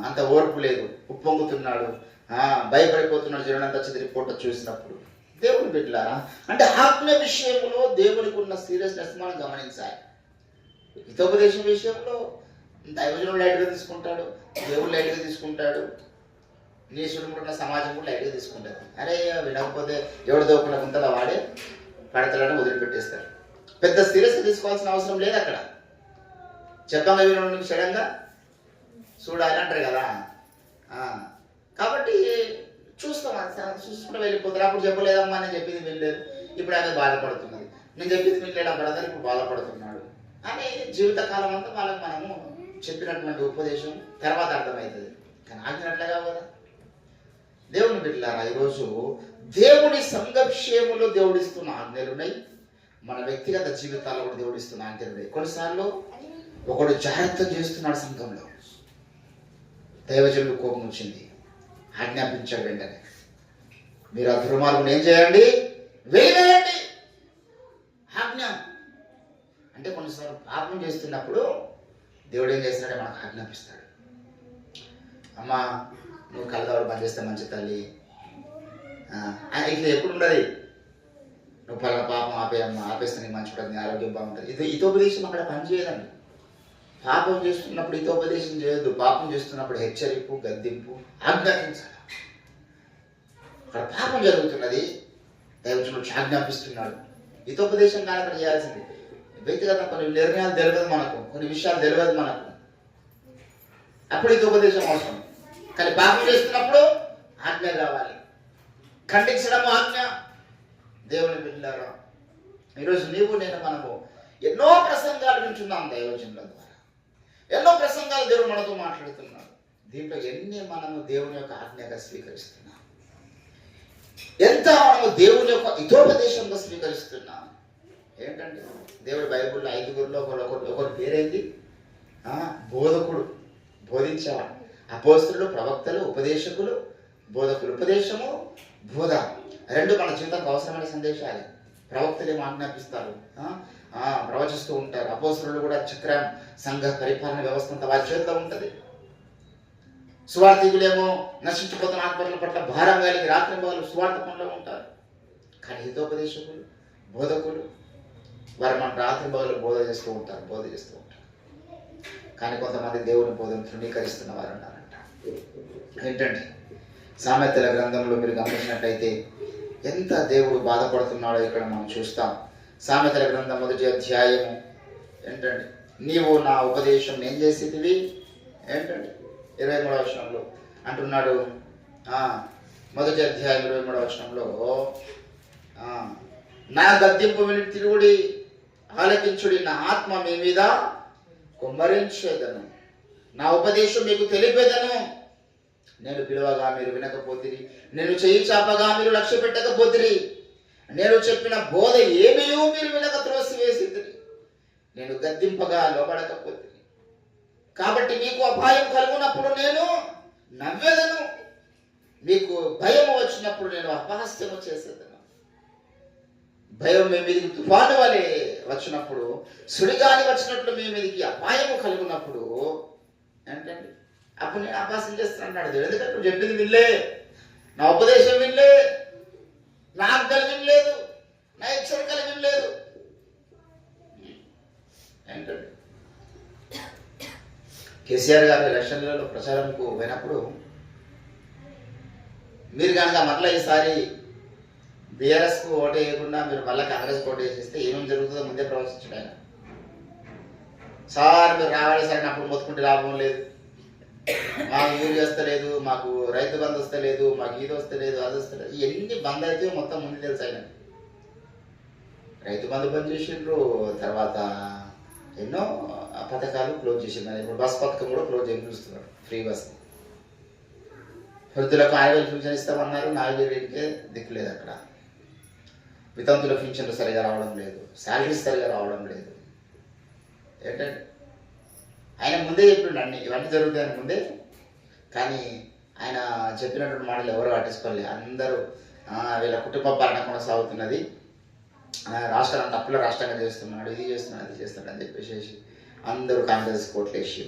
S1: అంత ఓర్పు లేదు. ఉప్పొంగుతున్నాడు, భయపడిపోతున్నాడు. జనంతా చెదిరి పూట చూసినప్పుడు దేవుని బిడ్డలారా, అంటే ఆజ్ఞ విషయంలో దేవునికి ఉన్న సీరియస్నెస్ మనం గమనించాలి. హితోపదేశం విషయంలో దైవజనుడు లైట్గా తీసుకుంటాడు, దేవుడు లైట్గా తీసుకుంటాడు, నీసుడు ఉన్న సమాజం కూడా లైట్గా తీసుకుంటారు. అరే వినకపోతే ఎవడు దోకుండా గుంతలా వాడే పడతలను వదిలిపెట్టేస్తారు. పెద్ద సీరియస్గా తీసుకోవాల్సిన అవసరం లేదు. అక్కడ చెప్పంగా వినడానికి సడన్గా చూడాలి అంటారు కదా. కాబట్టి చూసుకుంటూ వెళ్ళిపోతారు. అప్పుడు చెప్పలేదమ్మా అని చెప్పింది వెళ్ళలేదు, ఇప్పుడు అదే బాధపడుతున్నది. నేను చెప్పింది వినలేడా బ్రదర్, ఇప్పుడు బాధపడుతున్నాడు అని జీవితకాలం అంతా వాళ్ళకి మనము చెప్పినటువంటి ఉపదేశం తర్వాత అర్థమవుతుంది. కానీ ఆగినట్లుగా కదా దేవుని బిడ్డలారా, ఈరోజు దేవుని సంఘక్షేములు దేవుడిస్తున్న ఆజ్ఞలున్నాయి, మన వ్యక్తిగత జీవితాల్లో కూడా దేవుడిస్తున్న ఆజ్ఞలున్నాయి. కొన్నిసార్లు ఒకడు జాగ్రత్త చేస్తున్నాడు సంఘంలో, దైవజనుడు కోపం వచ్చింది, ఆజ్ఞాపించాడు వెంటనే, మీరు ఆ దుర్మార్గుని ఏం చేయండి, వేయండి ఆజ్ఞ. అంటే కొన్నిసార్లు పాపం చేస్తున్నప్పుడు దేవుడు ఏం చేస్తాడే మనకు ఆజ్ఞాపిస్తాడు. అమ్మా నువ్వు కలదాడు పని చేస్తే మంచి తల్లి, ఇట్లా ఎప్పుడు ఉండదు, నువ్వు పలానా పాపం ఆపేయమ్మా, ఆపేస్తే నీకు మంచి ఉంటుంది, నీ ఆరోగ్యం బాగుంటుంది. ఇది హితోపదేశం అక్కడ పనిచేయదండి. పాపం చేస్తున్నప్పుడు హితోపదేశం చేయొద్దు, పాపం చేస్తున్నప్పుడు హెచ్చరింపు, గద్దింపు, ఆజ్ఞాపించాలి. అక్కడ పాపం జరుగుతున్నది, దైవజనుడు ఆజ్ఞాపిస్తున్నాడు, హితోపదేశం కానీ అక్కడ చేయాల్సింది. వ్యక్తిగత కొన్ని నిర్ణయాలు తెలియదు మనకు, కొన్ని విషయాలు తెలియదు మనకు, అప్పుడు హితోపదేశం అవసరం. కానీ పాపం చేస్తున్నప్పుడు ఆజ్ఞ కావాలి, ఖండించడం ఆజ్ఞ. దేవుని బిడ్డలారా, ఈరోజు నీవు నేను మనము ఎన్నో ప్రసంగాలు వింటున్నాం దైవజనుల ద్వారా, ఎన్నో ప్రసంగాలు దేవుడు మనతో మాట్లాడుతున్నాడు. దీంట్లో ఎన్ని మనము దేవుని యొక్క ఆజ్ఞగా స్వీకరిస్తున్నాం, ఎంత మనము దేవుని యొక్క హితోపదేశంగా స్వీకరిస్తున్నాం. ఏంటంటే దేవుడు బైబిల్లో 5గురిలో ఒకరి పేరేంటి, బోధకుడు, బోధించేవాడు. అపోస్తలులు, ప్రవక్తలు, ఉపదేశకులు, బోధకులు. ఉపదేశము, బోధ రెండు మన జీవితానికి అవసరమైన సందేశాలే. ప్రవక్తలు ఏమో ఆజ్ఞాపిస్తారు, ప్రవచిస్తూ ఉంటారు. అపోస్తలులు కూడా చక్రం, సంఘ పరిపాలన వ్యవస్థ అంతా వారి చేతిలో ఉంటుంది. సువార్థికులేమో నశించిపోతున్న ఆత్మల పట్ల భారం కలిగి రాత్రి మొదలు సువార్థ పనులు ఉంటారు. కానీ హితోపదేశకులు, బోధకులు వారు మన రాత్రి మొదలు బోధ చేస్తూ ఉంటారు. కానీ కొంతమంది దేవుని బోధను తృణీకరిస్తున్న వారు ఉన్నారంట. ఏంటంటే సామెతల గ్రంథంలో మీరు గమనించినట్లయితే ఎంత దేవుడు బాధపడుతున్నాడో ఇక్కడ మనం చూస్తాం. సామెతల గ్రంథం 1వ అధ్యాయము ఏంటంటే, నీవు నా ఉపదేశం ఏం చేసేదివి ఏంటంటే 23వ వచనంలో అంటున్నాడు. 1వ అధ్యాయం 23వ వచనంలో, నా గద్దింపు విని తిరుగుడి, ఆలకించుడి, నా ఆత్మ మీ మీద కుమ్మరించేదను, నా ఉపదేశం మీకు తెలిపేదను. నేను పిలువగా మీరు వినకపోతిరి, నేను చెయ్యి చాపగా మీరు లక్ష్య పెట్టకపోతిరి, నేను చెప్పిన బోధ ఏమీయూ మీరు వినక త్రోసివేసిరి, నేను గద్దింపగా లోబడకపోతిరి. కాబట్టి మీకు అపాయం కలుగునప్పుడు నేను నవ్వేదను, మీకు భయం వచ్చినప్పుడు నేను అపహాస్యము చేసేదను. భయం మీ మీదకి తుఫాను వలె వచ్చినప్పుడు, సుడిగాలి వచ్చినట్లు మీ మీదకి అపాయము కలుగునప్పుడు ఏంటండి, అప్పుడు నేను అభ్యాసం చేస్తున్నాడు. ఎందుకంటే నువ్వు చెప్పింది వినలే, నా ఉపదేశం వినలే, నా ఆజ్ఞలు వినలేదు, నా హెచ్చరికలు వినలేదు. ఏంటండి, కేసీఆర్ గారు ఎలక్షన్లలో ప్రచారంకు పోయినప్పుడు మీరు కనుక మరలా ఈసారి బీఆర్ఎస్కు ఓటు వేయకుండా మీరు మళ్ళీ కాంగ్రెస్ ఓటు వేసేస్తే ఏమేమి జరుగుతుందో ముందే ప్రవచించాడు ఆయన. సార్ మీరు రావాలి సార్, అప్పుడు మొత్తుకుంటే లాభం లేదు, మాకు యూరి వస్తలేదు, మాకు రైతు బంధు వస్తలేదు, మాకు ఇది వస్తలేదు, అది వస్తలేదు, ఎన్ని బంద్ అయితే మొత్తం ముందు తెలుసు ఆయన. రైతు బంధు బంద్ చేసిండ్రు, తర్వాత ఎన్నో పథకాలు క్లోజ్ చేసిండ్రు. ఇప్పుడు బస్ పథకం కూడా క్లోజ్ చేసి చూస్తున్నారు, ఫ్రీ బస్. వృద్ధులకు 6,000 పింఛన్ ఇస్తామన్నారు, 4,000కే దిక్కులేదు అక్కడ. వితంతుల పింఛన్లు సరిగా రావడం లేదు, శాలరీస్ సరిగా రావడం లేదు. ఏంటంటే ఆయన ముందే చెప్పిండు అన్ని, ఇవన్నీ జరుగుతాయని ముందే. కానీ ఆయన చెప్పినటువంటి మాటలు ఎవరు పట్టించుకోలేదు. అందరూ వీళ్ళ కుటుంబ పాలన కొనసాగుతున్నది, రాష్ట్రాన్ని అప్పుల రాష్ట్రంగా చేస్తున్నాడు, ఇది చేస్తున్నాడు, అది చేస్తున్నాడు అని చెప్పేసి అందరూ కాంగ్రెస్ కోట్లు వేసి.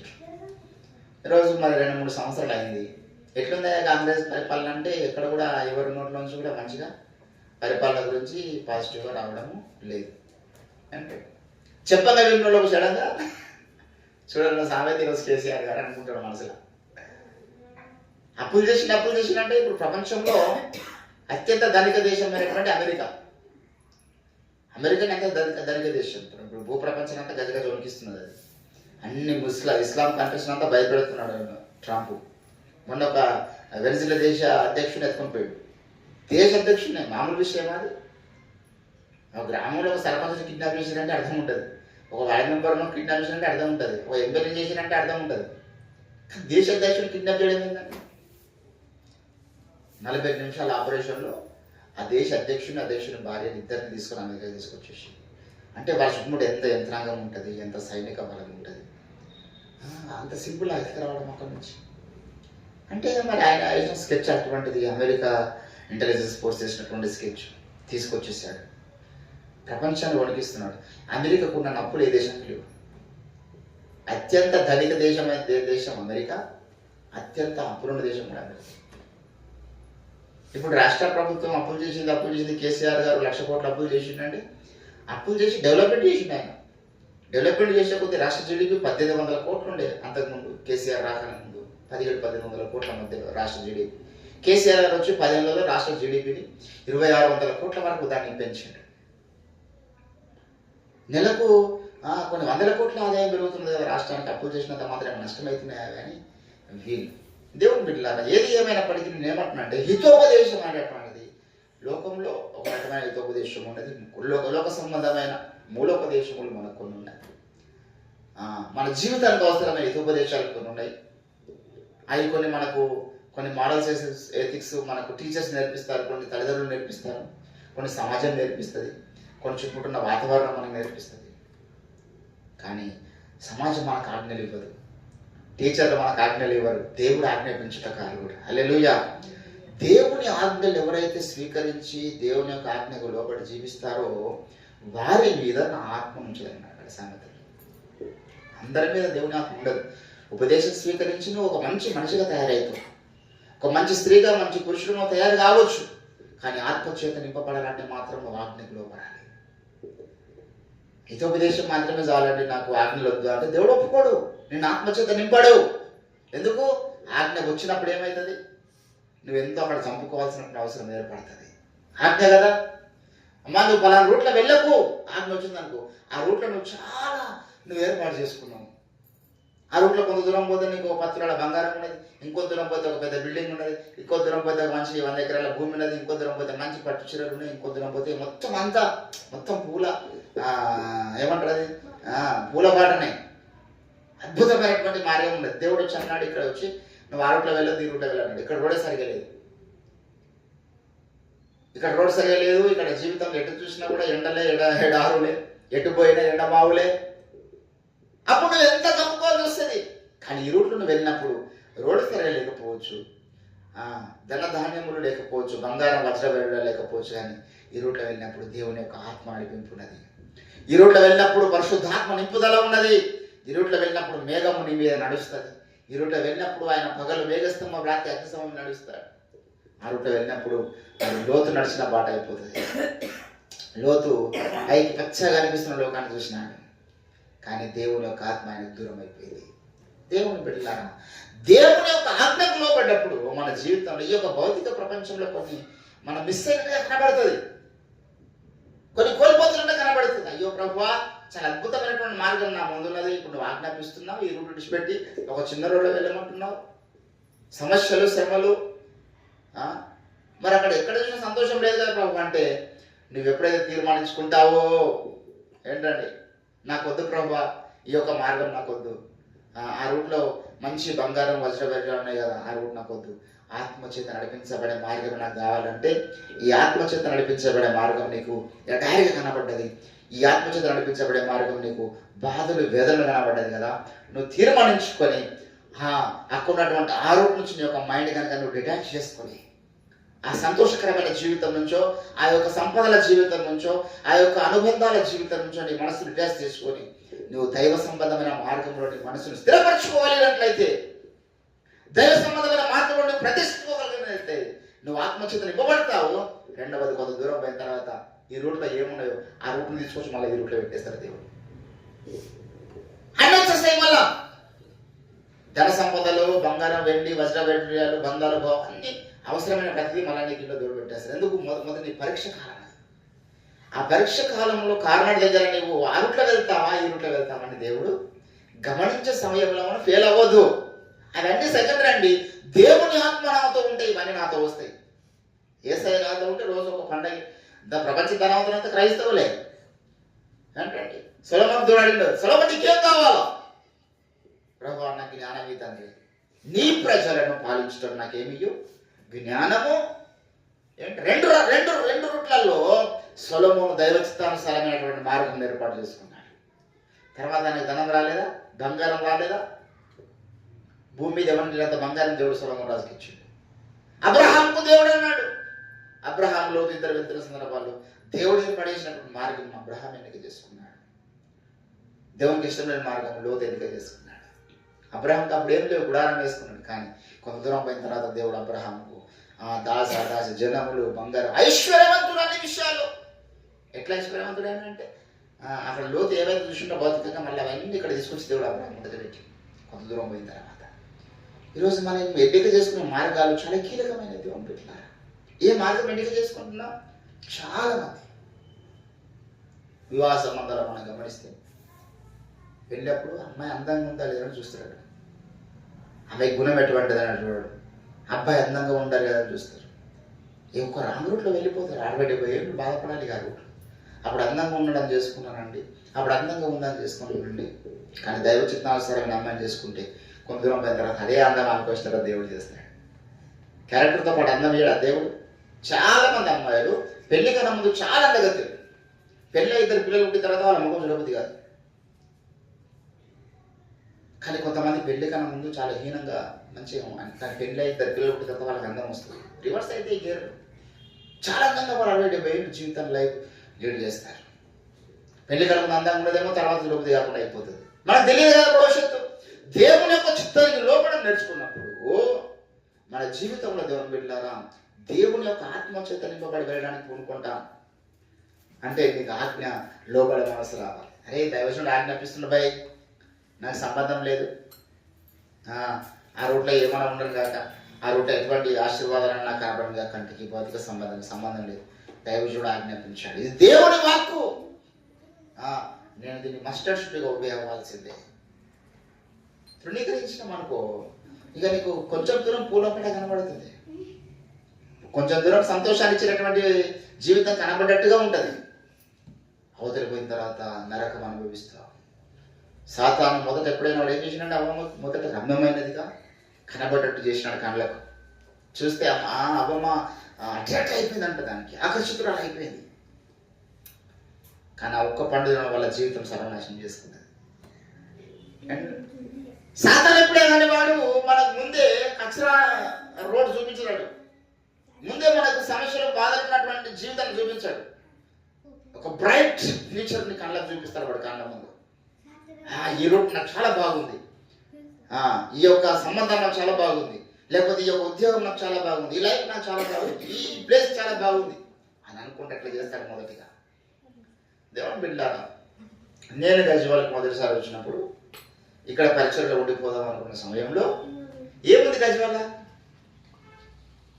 S1: ఈరోజు మరి 2-3 సంవత్సరాలు అయింది. ఎట్లుందా కాంగ్రెస్ పరిపాలన అంటే, ఎక్కడ కూడా ఎవరి నోట్ల నుంచి కూడా మంచిగా పరిపాలన గురించి పాజిటివ్గా రావడము లేదు. అంటే చెప్పగా విన్నోళ్ళకు సడన్గా చూడండి, సామెత ఈరోజు కేసీఆర్ గారు అనుకుంటాడు మనసులో. అప్పులు చేసినంటే ఇప్పుడు ప్రపంచంలో అత్యంత ధనిక దేశం అయినటువంటి అమెరికా అంతా ధనిక దేశం. ఇప్పుడు భూప్రపంచం అంతా గజగజ వణికిస్తున్నది. అది అన్ని ఇస్లాం కంట్రీస్ అంతా భయపెడుతున్నాడు ట్రంప్. మొన్న ఒక వెనిజులా దేశ అధ్యక్షుని ఎత్తుకొని పోయాడు. దేశ అధ్యక్షుడే, మామూలు విషయం అది. ఒక గ్రామంలో ఒక సర్పంచ్ కిడ్నాప్ చేసినంటే అర్థం ఉంటుంది, ఒక వార్డు మెంబర్ను కిడ్నాప్ చేసినంటే అర్థం ఉంటుంది, ఒక ఎమ్మెల్యే చేసినంటే అర్థం ఉంటుంది. దేశ అధ్యక్షుడు కిడ్నాప్ చేయడం ఏంటంటే 45 నిమిషాల ఆపరేషన్లో ఆ దేశ అధ్యక్షుని భార్యని ఇద్దరిని తీసుకొని అమెరికా తీసుకొచ్చేసి, అంటే వాళ్ళ చుట్టూ ఎంత యంత్రాంగం ఉంటుంది, ఎంత సైనిక బలం ఉంటుంది, అంత సింపుల్ ఎత్తుకురావడం అక్కడి నుంచి. అంటే మరి ఆయన వేసిన స్కెచ్ అటువంటిది, అమెరికా ఇంటెలిజెన్స్ ఫోర్స్ చేసినటువంటి స్కెచ్ తీసుకొచ్చేసాడు, ప్రపంచాన్ని వణికిస్తున్నాడు. అమెరికాకు ఉన్న అప్పులు ఏ దేశానికి లేవు. అత్యంత ధనిక దేశమైన దేశం అమెరికా, అత్యంత అప్పులున్న దేశం కూడా అమెరికా. ఇప్పుడు రాష్ట్ర ప్రభుత్వం అప్పులు చేసింది కేసీఆర్ గారు 1,00,000 కోట్ల అప్పులు చేసిండండి. అప్పులు చేసి డెవలప్మెంట్ చేసిండు ఆయన. డెవలప్మెంట్ చేసే కొద్ది రాష్ట్ర జీడిపి 1,800 కోట్లు ఉండే అంతకుముందు, కేసీఆర్ రాకనే ముందు 1700-1800 కోట్ల మధ్యలో రాష్ట్ర జీడిపి. కేసీఆర్ గారు వచ్చి 10 ఏళ్లలో రాష్ట్ర జీడిపిని 2,600 కోట్ల వరకు దాన్ని పెంచిండు. నెలకు కొన్ని 100 కోట్ల ఆదాయం పెరుగుతుంది కదా రాష్ట్రానికి. అప్పులు చేసినంత మాత్రమే నష్టమవుతున్నాయా కానీ వీళ్ళు దేవుని బిడ్డలారా, ఏది ఏమైనప్పటికీ నేను ఏమంటున్నా అంటే హితోపదేశం అనేటువంటిది లోకంలో ఒక రకమైన హితోపదేశం ఉన్నది. లోక సంబంధమైన మూలోపదేశములు మనకు కొన్ని ఉన్నాయి. మన జీవితానికి అవసరమైన హితోపదేశాలు కొన్ని ఉన్నాయి. అవి కొన్ని మనకు కొన్ని మారల్స్ ఎథిక్స్ మనకు టీచర్స్ నేర్పిస్తారు, కొన్ని తల్లిదండ్రులు నేర్పిస్తారు, కొన్ని సమాజం నేర్పిస్తుంది, కొన్ని చుట్టుముట్టున్న వాతావరణం మనకు నేర్పిస్తుంది. కానీ సమాజం మనకు ఆజ్ఞలు ఇవ్వదు, టీచర్లు మనకు ఆజ్ఞలు ఇవ్వరు, దేవుడు ఆజ్ఞాపించుట కారుడు. హల్లెలూయా. దేవుని ఆజ్ఞలు ఎవరైతే స్వీకరించి దేవుని యొక్క ఆజ్ఞకు లోబడి జీవిస్తారో వారి మీద నా ఆత్మ ఉంచదన్నాడు సంగతి. అందరి మీద దేవుని ఆత్మ ఉండదు. ఉపదేశం స్వీకరించి నువ్వు ఒక మంచి మనిషిగా తయారవుతావు, ఒక మంచి స్త్రీగా మంచి పురుషుడు నువ్వు తయారు కావచ్చు, కానీ ఆత్మచేత నింపబడాలంటే మాత్రం నువ్వు ఆజ్ఞకు లోపడాలి. హితోపదేశం మాత్రమే చాలండి, నాకు ఆజ్ఞలు వద్దు అంటే దేవుడు ఒప్పుకోడు, నిన్ను ఆత్మచేత నింపాడు. ఎందుకు? ఆజ్ఞ వచ్చినప్పుడు ఏమవుతుంది? నువ్వెంతో అక్కడ చంపుకోవాల్సిన అవసరం ఏర్పడుతుంది. ఆజ్ఞ కదా, అమ్మా నువ్వు పలానా రూట్లో వెళ్ళకు, ఆజ్ఞ వచ్చిందనుకో, ఆ రూట్లో నువ్వు ఏర్పాటు చేసుకున్నావు. ఆ రూట్లో కొంత దూరం పోతే నీకు 10 తులాల బంగారం ఉన్నది, ఇంకో దూరం పోతే ఒక పెద్ద బిల్డింగ్ ఉన్నది, ఇంకో దూరం పోతే మంచి 100 ఎకరాల భూమి ఉన్నది, ఇంకో దూరం పోతే మంచి పట్టు చీరలు ఉన్నాయి, ఇంకో దూరం పోతే మొత్తం పూల ఏమంటారు అది పూల బాటనే అద్భుతమైనటువంటి మార్గం ఉన్నది. దేవుడు వచ్చి అన్నాడు, ఇక్కడ వచ్చి నువ్వు ఆ రూట్లో వెళ్ళదు, ఈ రూట్లో వెళ్ళాడు. ఇక్కడ రోడే సరిగా లేదు, ఇక్కడ రోడ్ సరిగా లేదు. ఇక్కడ జీవితం ఎటు చూసినా కూడా ఎండలే, ఎడారులే, ఎటు పోయినా ఎండమావులే. అప్పుడు నువ్వు ఎంత తప్పుకోవాల్సి వస్తుంది. కానీ ఈ రూట్లో నువ్వు వెళ్ళినప్పుడు రోడ్డు సరిగా లేకపోవచ్చు, ధనధాన్యములు లేకపోవచ్చు, బంగారం వజ్రవేళ లేకపోవచ్చు, కానీ ఈ రూట్లో వెళ్ళినప్పుడు దేవుని యొక్క ఆత్మ నడిపింపు ఉన్నది. ఈ రూట్లో వెళ్ళినప్పుడు పరిశుద్ధాత్మ నింపుదల ఉన్నది. ఈ రూట్లో వెళ్ళినప్పుడు మేఘము నీ మీద నడుస్తుంది. ఈ రూట్లో వెళ్ళినప్పుడు ఆయన పగలు మేఘస్తంభం, రాత్రి అగ్నిస్తంభం నడుస్తాడు. ఆ రూట్లో వెళ్ళినప్పుడు అది లోతు నడిచిన బాట అయిపోతుంది. లోతు పైకి పచ్చగా కనిపిస్తున్న లోకాన్ని చూసినాడు, కానీ దేవుని యొక్క ఆత్మ ఆయనకు దూరం అయిపోయింది. దేవుని బిడ్డలారా, దేవుని యొక్క ఆజ్ఞకు లోపడ్డప్పుడు మన జీవితంలో ఈ యొక్క భౌతిక ప్రపంచంలో కొన్ని మనం మిస్ అయినట్టుగా కనబడుతుంది, కొన్ని కోల్పోతున్నట్టు కనబడుతుంది. అయ్యో ప్రభువా, చాలా అద్భుతమైనటువంటి మార్గం నా ముందున్నది, ఇప్పుడు నువ్వు ఆజ్ఞాపిస్తున్నావు, ఈ రూట్ విడిచిపెట్టి ఒక చిన్న రోడ్లో వెళ్ళమంటున్నావు, సమస్యలు శ్రమలు, మరి అక్కడ ఎక్కడ చూసిన సంతోషం లేదు కదా ప్రభు అంటే, నువ్వు ఎప్పుడైతే తీర్మానించుకుంటావో ఏంటండి, నాకొద్దు ప్రభువా, ఈ యొక్క మార్గం నాకొద్దు, ఆ రూట్లో మంచి బంగారం వజ్రవేళలు ఉన్నాయి కదా, ఆ రూట్ నాకొద్దు, ఆత్మచేత నడిపించబడే మార్గం నాకు కావాలంటే, ఈ ఆత్మచేత నడిపించబడే మార్గం నీకు ఎడారిగా కనబడ్డది, ఈ ఆత్మచేత నడిపించబడే మార్గం నీకు బాధలు వేదనలు కనబడ్డది కదా, నువ్వు తీర్మానించుకొని అక్కడ ఉన్నటువంటి ఆ రూట్ నుంచి నీ యొక్క మైండ్ కనుక నువ్వు డిటాచ్ చేసుకొని ఆ సంతోషకరమైన జీవితం నుంచో, ఆ యొక్క సంపదల జీవితం నుంచో, ఆ యొక్క అనుబంధాల జీవితం నుంచో నీ మనసును డిటాచ్ చేసుకొని నువ్వు దైవ సంబంధమైన మార్గంలో నీ మనసును స్థిరపరచుకోగలిగినట్లయితే, దైవ సంబంధమైన మార్గంలో నువ్వు ప్రతిష్ఠించుకోగలిగినట్లయితే నువ్వు ఆత్మచేత నింపబడతావు. రెండవది, కొంత దూరం పోయిన తర్వాత ఈ రూట్లో ఏమున్నాయో ఆ రూట్ని తీసుకొచ్చి మళ్ళీ ఈ రూట్లో పెట్టేస్తారు దేవుడు. అన్నీ వచ్చేస్తాయి మళ్ళా, ధన సంపదలు, బంగారం, వెండి, వజ్రవేళలు, బంగారు, అన్ని అవసరమైన ప్రతిదీ మళ్ళీ నీకు ఇంట్లో దేవుడు పెట్టేస్తారు. ఎందుకు? మొదటి నీ పరీక్ష కాలం. ఆ పరీక్ష కాలంలో కారణాల దగ్గర నీవు ఆ రూట్లో వెళ్తావా, ఈ రూట్లో వెళ్తావా అని దేవుడు గమనించే సమయంలో మనం ఫెయిల్ అవ్వద్దు. అవన్నీ సెకండరీ అండి. దేవుని ఆత్మ నాతో ఉంటే ఇవన్నీ నాతో వస్తాయి. యేసయ్య నాతో ఉంటే రోజు ఒక పండగ అంత ప్రపంచ ధనవంతులంతా క్రైస్తవులే. ఏంటండి సొలొమోను దూరాడు, సొలొమోను నీకేం కావాలో? ప్రభువా నాకు జ్ఞానం ఈ తండ్రి, నీ ప్రజలను పాలించడం నాకేమియు జ్ఞానము. రెండు రెండు రెండు రూట్లలో సొలొమోను దైవచిత్తానుసారమైనటువంటి మార్గం ఏర్పాటు చేసుకున్నాడు. తర్వాత ఆయనకు ధనం రాలేదా, బంగారం రాలేదా? భూమి మీద ఎవరిని లేదంత బంగారం దేవుడు సొలొమోను రాజుకి ఇచ్చాడు. అబ్రహాంకు దేవుడు అన్నాడు. అబ్రహాంలో ఇద్దరు వ్యక్తుల సందర్భాల్లో దేవుడు ఏర్పడేసినటువంటి మార్గం అబ్రహాం ఎన్నిక చేసుకున్నాడు. దేవునికి ఇష్టమైన మార్గం లోతు ఎన్నిక చేసుకున్నాడు. అబ్రహాంకి అప్పుడు ఏం లేవు, గుడారం వేసుకున్నాడు. కానీ కొంత దూరం పోయిన తర్వాత దేవుడు అబ్రహాంకు దాస జనములు, బంగారం, ఐశ్వర్యవంతుడు అనే విషయాలు. ఎట్లా ఐశ్వర్యవంతుడు అంటే అక్కడ లోతు ఏవైతే చూసింటో భౌతికంగా మళ్ళీ అవన్నీ ఇక్కడ తీసుకొచ్చి దేవుడు అబ్రహాం మొదట పెట్టి కొంత దూరం పోయిన తర్వాత. ఈరోజు మనం ఎన్నిక చేసుకునే మార్గాలు చాలా కీలకమైనవి. దేవుని పెట్టినారు. ఏ మార్గం ఎన్నిక చేసుకుంటున్నాం? చాలా మంది వివాహ సంబంధాలు మనం గమనిస్తే వెళ్ళినప్పుడు అమ్మాయి అందంగా ఉందా లేదని చూస్తాడు, అమ్మాయి గుణం ఎటువంటిదని చూడడు, అబ్బాయి అందంగా ఉండాలి కదా చూస్తారు. ఒక్క రాంగ్ రూట్లో వెళ్ళిపోతారు. 60-70 ఏళ్ళు బాధపడాలి కాదు. అప్పుడు అందంగా ఉండడం చేసుకున్నానండి, అప్పుడు అందంగా ఉందని చేసుకున్నానండి. కానీ దైవ చిత్తానుసారమైన అమ్మాయిని చేసుకుంటే కొంత దూరం పోయిన తర్వాత అదే అందం అనుకొస్తారో దేవుడు చేస్తాడు. క్యారెక్టర్తో పాటు అందం చేయడా దేవుడు. చాలా మంది అమ్మాయిలు పెళ్లి కన్నా ముందు చాలా అందగత్తులు, పెళ్ళి 2 పిల్లలు పుట్టిన తర్వాత వాళ్ళ ముఖం చూడబుద్ధి కాదు. కానీ కొంతమంది పెళ్లి కన్నా ముందు చాలా హీనంగా మంచిగా, కానీ పెళ్ళి 2 పిల్లలు పుట్టిన తర్వాత వాళ్ళకి అందం వస్తుంది. రివర్స్ అయితే ఈ గేరు చాలా అందంగా వాళ్ళు 60-70 ఏళ్ళు జీవితం లైఫ్ లీడ్ చేస్తారు. పెళ్లి కన్నా ముందు అందంగా ఉండదేమో, తర్వాత లోపది కాకుండా అయిపోతుంది. మనకు తెలియదు కదా భవిష్యత్తు. దేవుని యొక్క చిత్తానికి లోపడం నేర్చుకున్నప్పుడు మన జీవితంలో దేవుని బిడ్డలారా దేవుని యొక్క ఆత్మచేత నింపబడి వెళ్ళడానికి పూనుకుంటాం. అంటే నీకు ఆజ్ఞ లోపల మనసు రావాలి. అరే దైవజనుడు ఆజ్ఞాపిస్తున్న భయ్, నాకు సంబంధం లేదు, ఆ రూట్లో ఏమైనా ఉండను కాక, ఆ రూట్లో ఎటువంటి ఆశీర్వాదాలను నాకు కనబడను కాక, కంటికి భౌతిక సంబంధం లేదు, దైవజనుడు ఆజ్ఞాపించాడు, ఇది దేవుని వాక్కు, నేను దీన్ని మస్టర్డ్ షుడ్గా ఉపయోగవాల్సిందే. తృణీకరించినాం అనుకో, ఇక నీకు కొంచెం దూరం పూలపేట కనబడుతుంది, కొంచెం దూరం సంతోషాన్ని ఇచ్చినటువంటి జీవితం కనబడ్డట్టుగా ఉంటుంది. అవతలి పోయిన తర్వాత నరకం అనుభవిస్తావు. సాతాను మొదట ఎప్పుడైనా వాడు ఏం చేసినాడు? అవ్వమ్మ మొదట రమ్యమైనదిగా కనబడ్డట్టు చేసినాడు. కళ్ళకు చూస్తే అవ్వమ్మ అట్రాక్ట్ అయిపోయిందంట, దానికి ఆకర్షితురాలు అయిపోయింది. కానీ ఆ ఒక్క పండుగ వాళ్ళ జీవితం సర్వనాశనం చేసుకున్నది. సాతాను ఎప్పుడైనా వాడు మనకు ముందే కచ్చరా రోడ్డు చూపించాడు, ముందే మనకు సమస్యలు బాధలు ఉన్నటువంటి జీవితాన్ని చూపించాడు. ఒక బ్రైట్ ఫ్యూచర్ని కళ్ళకు చూపిస్తాడు వాడు కళ్ళ ముందు. ఈ రూట్ నాకు చాలా బాగుంది, ఈ యొక్క సంబంధం నాకు చాలా బాగుంది, లేకపోతే ఈ యొక్క ఉద్యోగం నాకు చాలా బాగుంది, ఈ లైఫ్ నాకు చాలా బాగుంది, ఈ ప్లేస్ చాలా బాగుంది అని అనుకుంటే ఎట్లా చేస్తాడు మొదటిగా. దేవుని బిడ్డలారా, నేను గజ్వేల్కి మొదటిసారి వచ్చినప్పుడు ఇక్కడ పరిచయలో ఉండిపోదాం అనుకున్న సమయంలో ఏముంది గజ్వేల్?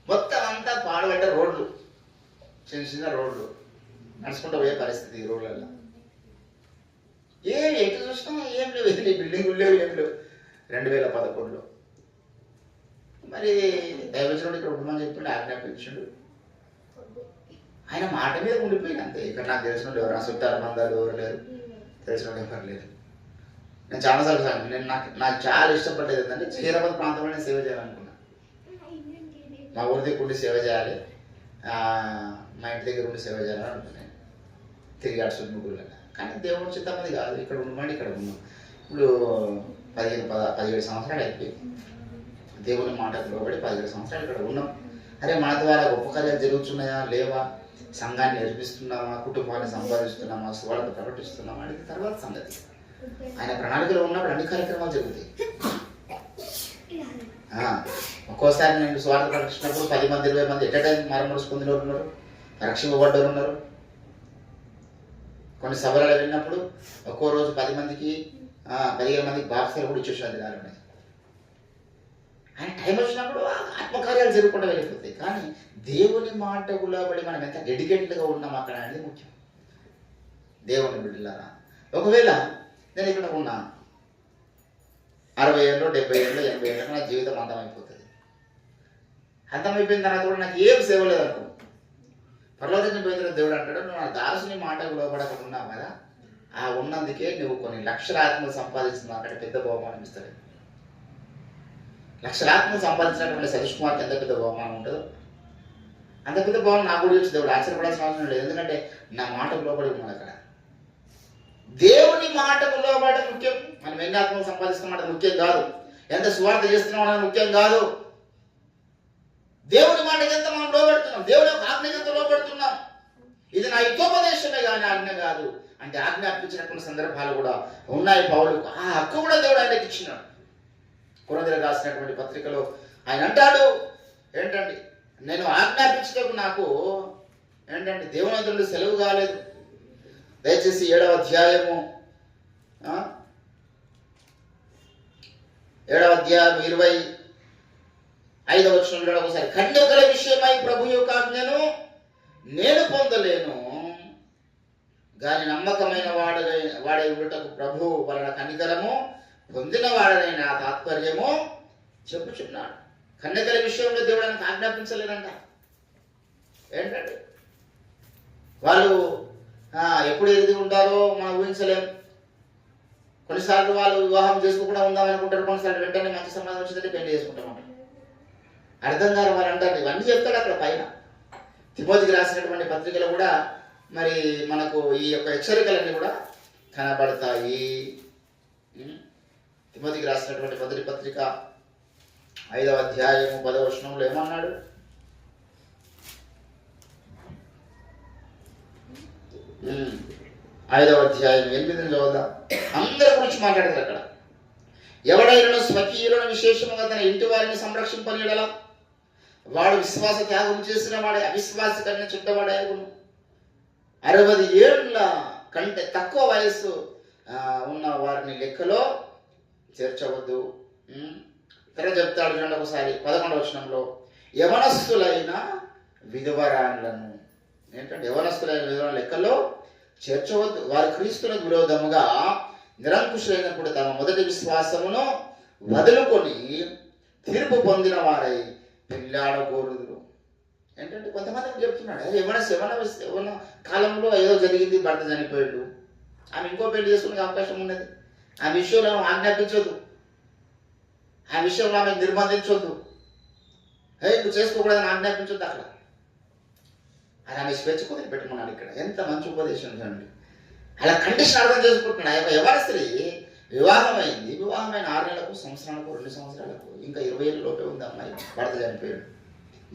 S1: మొత్తం అంతా పాడుబడ్డ రోడ్లు, చిన్న చిన్న రోడ్లు, నడుచుకుంటూ పోయే పరిస్థితి ఈ రోడ్లలో. ఎటు చూసినా ఏం లేవు, బిల్డింగులు లేవు, ఏం లేవు. 2011లో మరి దైవజనుడు ఇక్కడ ఉండమని చెప్పిండు, ఆజ్ఞాపించుడు. ఆయన మాట మీద ఉండిపోయింది అంతే. ఇక్కడ నాకు తెలిసిన ఎవరు, నా చుట్టాల మందాలు ఎవరు లేరు, తెలిసిన ఎవరు లేరు. నేను చాలాసార్లు నేను నాకు చాలా ఇష్టపడేది ఏంటంటే హైదరాబాద్ ప్రాంతంలోనే సేవ చేయాలనుకున్నాను. మా ఊరి దగ్గర ఉండి సేవ చేయాలి, మా ఇంటి దగ్గర ఉండి సేవ చేయాలని అనుకున్నాను, తిరిగి అడుచుడు ముగ్గురు. కానీ దేవుడు చిత్తమది కాదు, ఇక్కడ ఉండమండి ఇక్కడ ఉన్నాం. ఇప్పుడు 17 సంవత్సరాలు అయిపోయింది. దేవుని మాటకు లోబడి 17 సంవత్సరాలు ఇక్కడ ఉన్నాం. అరే మన ద్వారా గొప్ప కార్యాలు జరుగుతున్నాయా లేవా, సంఘాన్ని నిర్మిస్తున్నామా, కుటుంబాన్ని సంపాదిస్తున్నామా, సువార్త ప్రకటిస్తున్నామా అనేది తర్వాత సంగతి. ఆయన ప్రణాళికలో ఉన్నప్పుడు అన్ని కార్యక్రమాలు జరుగుతాయి. ఒక్కోసారి నేను స్వార్థ ప్రకటించినప్పుడు 10 మంది 20 మంది ఎట్ టైం మారమరుసు పొందిన వాళ్ళు ఉన్నారు, రక్షింపబడ్డవారు ఉన్నారు. కొన్ని సభలలో వెళ్ళినప్పుడు ఒక్కో రోజు 10 మందికి 15 మందికి బాప్సాలు కూడా ఇచ్చేసారు దినాలు ఉన్నాయి. ఆయన టైం వచ్చినప్పుడు ఆత్మకార్యాలు జరుగుకుండా వెళ్ళిపోతాయి. కానీ దేవుని మాట గులాబడి మనం ఎంత డెడికేటెడ్గా ఉన్నాం అక్కడ అనేది ముఖ్యం. దేవుని బిడ్డలారా, ఒకవేళ నేను ఇక్కడ ఉన్నా 60 ఏళ్ళు 70 ఏళ్ళు 80 ఏళ్ళకి నా జీవితం అంతమైపోతుంది. అంతమైపోయిన తర్వాత కూడా నాకు ఏం సేవ లేదనుకో, పరలోకం పోయిన దేవుడు అంటాడు, నువ్వు నా దాసుని మాటకు లోపడకుండా కదా, ఆ ఉన్నందుకే నువ్వు కొన్ని లక్షల ఆత్మలు సంపాదిస్తున్నావు, అక్కడ పెద్ద బహుమానం ఇస్తాడు. లక్షల ఆత్మలు సంపాదించినటువంటి సతీష్ కుమార్కి ఎంత పెద్ద బహుమానం ఉంటుందో అంత పెద్ద బహుమానం నా గురించి దేవుడు ఆశ్చర్యపడాల్సిన అవసరం లేదు. ఎందుకంటే నా మాటకు లోపడి ఉన్నాడు అక్కడ. దేవుని మాటకు లోబడడం ముఖ్యం. మనం ఎన్ని ఆత్మలు సంపాదిస్తున్నాం ముఖ్యం కాదు, ఎంత సువార్త చేస్తున్నాం అనేది ముఖ్యం కాదు. దేవుని మాటకి ఎంత మనం లోబడుతున్నాం, దేవుని యొక్క ఆజ్ఞకి ఎంత లోబడుతున్నాం. ఇది నా హితోపదేశమే కానీ ఆజ్ఞ కాదు అంటే ఆజ్ఞాపించినటువంటి సందర్భాలు కూడా ఉన్నాయి. పౌలుకు ఆ హక్కు కూడా దేవుడు ఆయనకి ఇచ్చినాడు. కొరింథీయులకు రాసినటువంటి పత్రికలో ఆయన అంటాడు ఏంటండి, నేను ఆజ్ఞాపించటకు నాకు ఏంటంటే దేవుని సెలవు కాలేదు. దయచేసి 7వ అధ్యాయము 25వ వచనంలో ఒకసారి, కన్యకల విషయమై ప్రభు యొక్క ఆజ్ఞను నేను పొందలేను గాని నమ్మకమైన వాడై ఉండటకు ప్రభు వలన కనికరము పొందిన వాడనైన తాత్పర్యము చెప్పుచున్నాడు. కన్యకల విషయంలో దేవుడు ఆయనకు ఆజ్ఞాపించలేదంట. ఏంటంటే వాళ్ళు ఎప్పుడు ఎదిగి ఉంటారో మనం ఊహించలేం. కొన్నిసార్లు వాళ్ళు వివాహం చేసుకోకుండా ఉందామనుకుంటారు, కొన్నిసార్లు వెంటనే మంచి సంబంధం వచ్చిందంటే పెళ్లి చేసుకుంటామంట. అర్థం కాదు వాళ్ళు అంటారు. ఇవన్నీ చెప్తాడు అక్కడ పైన. తిమోతికి రాసినటువంటి పత్రికలో కూడా మరి మనకు ఈ యొక్క హెచ్చరికలన్నీ కూడా కనబడతాయి. తిమోతికి రాసినటువంటి మొదటి పత్రిక 5వ అధ్యాయము 10వ వచనంలో ఏమన్నాడు? ఐదవ అధ్యాయం 8ని చదువుదాం. అందరి గురించి మాట్లాడతారు అక్కడ. ఎవడైనా స్వకీయులను విశేషముగా తన ఇంటి వారిని సంరక్షింపనీయడలా వాడు విశ్వాస త్యాగం చేసిన వాడే అవిశ్వాస కన్నా చుట్టవాడేగును. 60 ఏళ్ల కంటే తక్కువ వయస్సు ఉన్న వారిని లెక్కలో చేర్చవద్దు. తర్వాత చెప్తాడు చూడండి ఒకసారి 11వ వచనంలో, యవనస్తులైన విధవరాండ్లను ఏంటంటే యవనస్తులైన విధవరాల లెక్కలో చేర్చవద్దు. వారు క్రీస్తులకు విరోధముగా నిరంకుశులైనప్పుడు తమ మొదటి విశ్వాసమును వదులుకొని తీర్పు పొందిన వారై పెళ్ళాడకూడదు. ఏంటంటే కొంతమంది చెప్తున్నాడు, యవన కాలంలో ఏదో జరిగింది, భర్త చనిపోయాడు, ఆమె ఇంకో పెళ్లి చేసుకునే అవకాశం ఉన్నది, ఆ విషయంలో ఆజ్ఞాపించొద్దు, ఆ విషయంలో ఆమె నిర్బంధించొద్దు, నువ్వు చేసుకోకూడదని ఆజ్ఞాపించొద్దు. అక్కడ అది ఆమె స్వేచ్ఛ కుదిరి పెట్టుకున్నాడు. ఇక్కడ ఎంత మంచి ఉపదేశం చూడండి. అలా కండిషన్ అర్థం చేసుకుంటున్నాడు. ఎవరి స్త్రీ వివాహమైంది, వివాహమైన 6 నెలలకు, సంవత్సరాలకు, 2 సంవత్సరాలకు, ఇంకా 20 ఏళ్ళ లోపే ఉంది అమ్మాయి, భర్త చనిపోయాడు.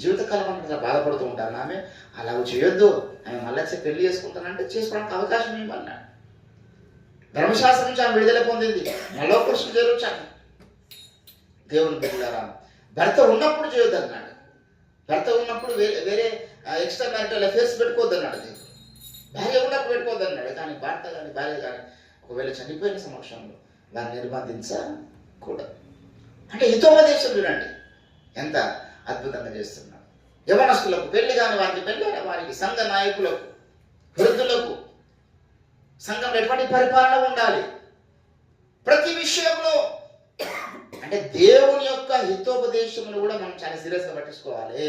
S1: జీవితకాలం అంటే బాధపడుతూ ఉంటాను. ఆమె అలాగ చేయొద్దు, ఆమె మళ్ళీ పెళ్లి చేసుకుంటానంటే చేసుకోవడానికి అవకాశం ఏమన్నాడు. ధర్మశాస్త్రం నుంచి ఆమె విడుదల పొందింది, మళ్ళీ ప్రశ్న చేరొచ్చాను. దేవుని బిడ్డలారా, భర్త ఉన్నప్పుడు చేయొద్దు అన్నాడు. భర్త ఉన్నప్పుడు వేరే ఎక్స్ట్రా మ్యారిటల్ అఫేర్స్ పెట్టుకోవద్దు అన్నాడు. భార్య ఉన్నప్పుడు పెట్టుకోవద్దు అన్నాడు. కానీ భర్త కానీ భార్య కానీ ఒకవేళ చనిపోయిన సమక్షంలో దాన్ని నిర్బంధించకూడదు. అంటే హితోపదేశం చూడండి ఎంత అద్భుతంగా చేస్తున్నాడు. యవనస్తులకు పెళ్లి కాని వారికి పెళ్లి, వారికి సంఘ నాయకులకు, వృద్ధులకు సంఘంలో ఎటువంటి పరిపాలన ఉండాలి ప్రతి విషయంలో. అంటే దేవుని యొక్క హితోపదేశమును కూడా మనం చాలా సీరియస్గా పట్టించుకోవాలి.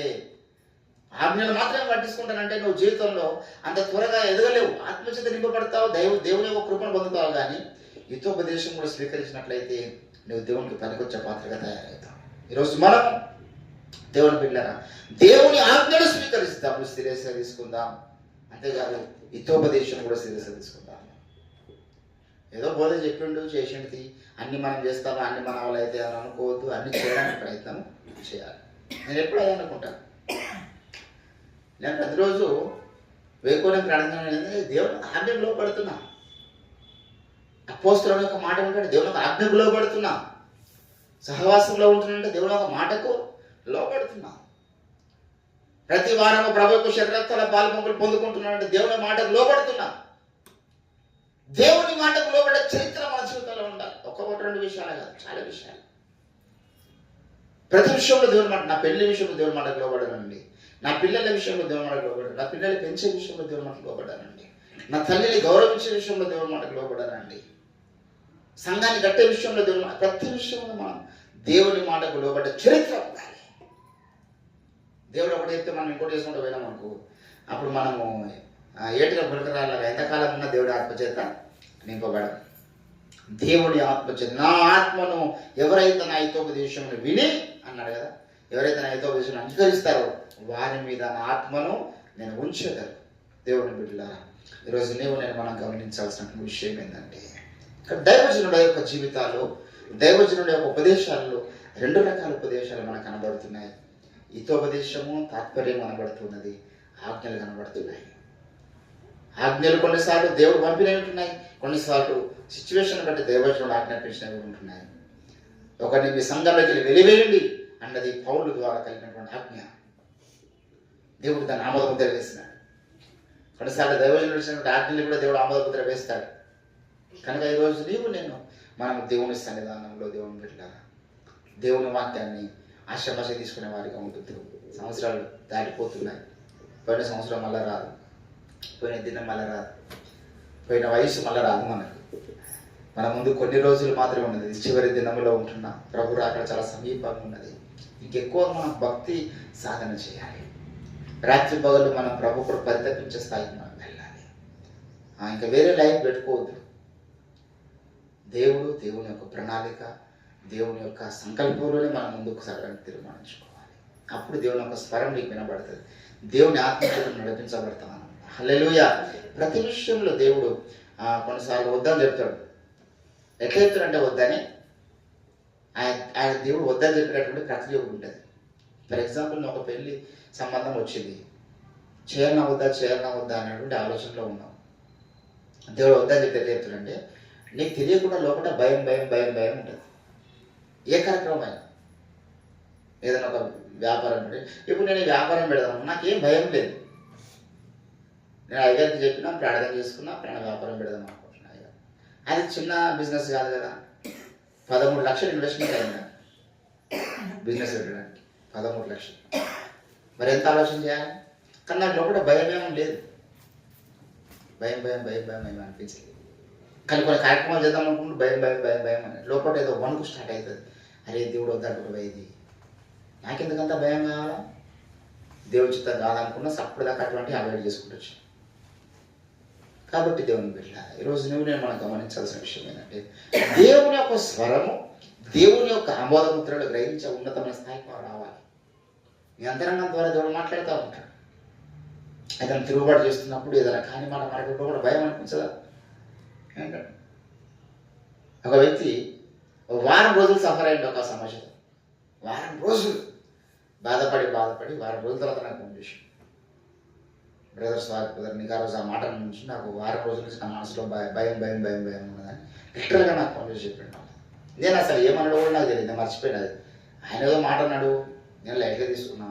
S1: ఆజ్ఞలు మాత్రమే పట్టించుకుంటానంటే నువ్వు జీవితంలో అంత త్వరగా ఎదగలేవు, ఆత్మచేత నింపబడతావు, దేవుని యొక్క కృపను పొందుతావు. కానీ హితోపదేశం కూడా స్వీకరించినట్లయితే నువ్వు దేవునికి పనికొచ్చే పాత్రగా తయారవుతావు. ఈరోజు మనం దేవుని బిడ్డలారా దేవుని ఆజ్ఞలు స్వీకరిస్తాము, సీరియస్గా తీసుకుందాం. అంతేకాదు హితోపదేశం కూడా సీరియస్గా తీసుకుందాం. ఏదో బోధ చెప్పిండు చేసింది అన్ని మనం చేస్తాము, అన్ని మన వాళ్ళు అయితే అని అనుకోవద్దు. అన్ని చేయడానికి ప్రయత్నం చేయాలి. నేను ఎప్పుడు అదే అనుకుంటాను. నేను ప్రతిరోజు వేకోని ప్రార్థన దేవుని ఆజ్ఞకు లోపడుతున్నా. అపోస్తలుల యొక్క మాట ఉంటే దేవుని యొక్క ఆజ్ఞకు లోపడుతున్నా. సహవాసంలో ఉంటున్నంటే దేవుని యొక్క మాటకు లోపడుతున్నా. ప్రతి వారము ప్రభు యొక్క శరీరక్తాల పాల్పొంగులు పొందుకుంటున్నానంటే దేవుని మాటకు లోపడుతున్నా. దేవుని మాటకు లోబడే చరిత్ర మన జీవితంలో ఉండాలి. 1-2 విషయాలే కాదు, చాలా విషయాలు. ప్రతి విషయంలో దేవుని మాట, నా పెళ్లి విషయంలో దేవుని మాటకు లోబడనండి, నా పిల్లల విషయంలో దేవుని మాటకు లోబడాను, నా పిల్లలు పెంచే విషయంలో దేవుని మాటకు లోబడానండి, నా తల్లిని గౌరవించే విషయంలో దేవుని మాటకు లోబడానండి, సంఘాన్ని కట్టే విషయంలో దేవుని మాట, ప్రతి విషయంలో మనం దేవుని మాటకు లోబడ్డ చరిత్ర ఉండాలి. దేవుడు ఒకటి చెప్తే మనం ఇంకోటి చేసుకుంటూ పోయినాం అనుకో, అప్పుడు మనము ఏటిన గులకరాళ్ళగా ఎంతకాలం ఉన్న దేవుడి ఆత్మచేత నింపబడం. దేవుడి ఆత్మచేత నా ఆత్మను ఎవరైతే నా హితోపదేశమును విని అన్నాడు కదా, ఎవరైతే నా హితోపదేశం అంగీకరిస్తారో వారి మీద నా ఆత్మను నేను ఉంచగలను. దేవుని బిడ్డలారా, ఈరోజు నేను మనం గమనించాల్సిన విషయం ఏంటంటే, దైవజనుల యొక్క జీవితాలు, దైవజనుల యొక్క ఉపదేశాల్లో 2 రకాల ఉపదేశాలు మనకు కనబడుతున్నాయి. హితోపదేశము, తాత్పర్యం కనబడుతున్నది, ఆజ్ఞలు కనబడుతున్నాయి. ఆజ్ఞలు కొన్నిసార్లు దేవుడు పంపినవి ఉంటున్నాయి, కొన్నిసార్లు సిచ్యువేషన్ బట్టి దైవజనుడు ఆజ్ఞాపించినవి ఉంటున్నాయి. ఒకరిని మీ సంఘంలోకి వెలివేయండి అన్నది పౌలు ద్వారా కలిగినటువంటి ఆజ్ఞ. దేవుడు దాన్ని ఆమోదముద్ర వేసినాడు. కొన్నిసార్లు దైవజనుడు ఇచ్చినటువంటి ఆజ్ఞలు కూడా దేవుడు ఆమోదముద్ర వేస్తాడు. కనుక ఈరోజు నేను మనం దేవుని సన్నిధానంలో దేవుని బిడ్డలారా, దేవుని వాక్యాన్ని ఆశ్రమాశ తీసుకునే వారిగా ఉంటుంది. సంవత్సరాలు దాటిపోతున్నాయి. పోయిన సంవత్సరం మళ్ళా రాదు, పోయిన దినం మళ్ళా రాదు, పోయిన వయసు మళ్ళా రాదు. మన ముందు కొన్ని రోజులు మాత్రమే ఉన్నది. చివరి దినంలో ఉంటున్నా. ప్రభు రాకడ చాలా సమీపంగా ఉన్నది. ఇంకెక్కువ మనం భక్తి సాధన చేయాలి. రాత్రి పగలు మనం ప్రభు కూడా పరితపించే స్థాయికి మనం వెళ్ళాలి. ఇంకా వేరే లైఫ్ పెట్టుకోవద్దు. దేవుని యొక్క ప్రణాళిక, దేవుని యొక్క సంకల్పంలోనే మనం ముందుకు సాగడానికి తీర్మానించుకోవాలి. అప్పుడు దేవుని యొక్క స్వరం నీకు వినబడుతుంది. దేవుని ఆత్మతో నడిపించబడతాను. హల్లెలూయా. ప్రతి విషయంలో దేవుడు కొన్నిసార్లు వద్దని చెప్తాడు. ఎట్లా చెప్తాడంటే వద్దని, ఆయన దేవుడు వద్దని చెప్పినటువంటి ప్రక్రియ ఒకటి ఉంటుంది. ఫర్ ఎగ్జాంపుల్, ఒక పెళ్లి సంబంధం వచ్చింది, చేయాలన్నా వద్దా అనేటువంటి ఆలోచనలో ఉన్నాం. దేవుడు వద్దని చెప్తే ఎట్లా చెప్తాడంటే, నీకు తెలియకుండా లోపల భయం ఉంటుంది. ఏ కార్యక్రమం అయినా, ఏదైనా ఒక వ్యాపారం పెట్టి, ఇప్పుడు నేను ఈ వ్యాపారం పెడదాను, నాకేం భయం లేదు. నేను అయ్యగారికి చెప్పినా, ప్రార్థన చేసుకున్నా, ప్రాణ వ్యాపారం పెడదాం అనుకుంటున్నా. అది చిన్న బిజినెస్ కాదు కదా. 13 లక్షలు ఇన్వెస్ట్మెంట్ అయింది బిజినెస్ పెట్టడానికి. 13 లక్షలు. మరి ఎంత ఆలోచన చేయాలి? కానీ నాకు లోపల భయం లేదు. భయం అనిపించింది. కానీ కొన్ని కార్యక్రమాలు చేద్దాం అనుకుంటూ భయం అని లోపల ఏదో వణుకు స్టార్ట్ అవుతుంది. అరే దేవుడు వద్దంటాడు, ఇది నాకెందుకంత భయం కావాలా? దేవుడి చిత్తం కాదనుకున్నా అప్పటిదాకా అటువంటి అవాయిడ్ చేసుకుంటూ. కాబట్టి దేవుని బిడ్డ, ఈరోజు నేను మనం గమనించాల్సిన విషయం ఏంటంటే, దేవుని యొక్క స్వరము, దేవుని యొక్క ఆమోదముద్రలు గ్రహించే ఉన్నతమైన స్థాయికి మనం రావాలి. మీ అంతరంగం ద్వారా దేవుడు మాట్లాడుతూ ఉంటాడు. ఏదైనా తిరుగుబాటు చేస్తున్నప్పుడు, ఏదైనా కాని మాట మాట్లాడేటప్పుడు కూడా భయం అనిపించదా? ఏంటంటే, ఒక వ్యక్తి వారం రోజులు సఫర్ అయ్యింది ఒక సమస్యతో. వారం రోజులు బాధపడి వారం రోజుల తర్వాత నాకు ఫోన్ చేసి, బ్రదర్ నీకు ఆ రోజు ఆ మాట నుంచి నాకు వారం రోజుల నుంచి నా మనసులో భయం ఉన్నదని లిటరల్గా నాకు ఫోన్ చేసి చెప్పాడు. నేను అసలు ఏమన్నాడు కూడా నాకు తెలియదు, మర్చిపోయినది. ఆయన ఏదో మాట అన్నాడు, నేను లైట్గా తీసుకున్నా,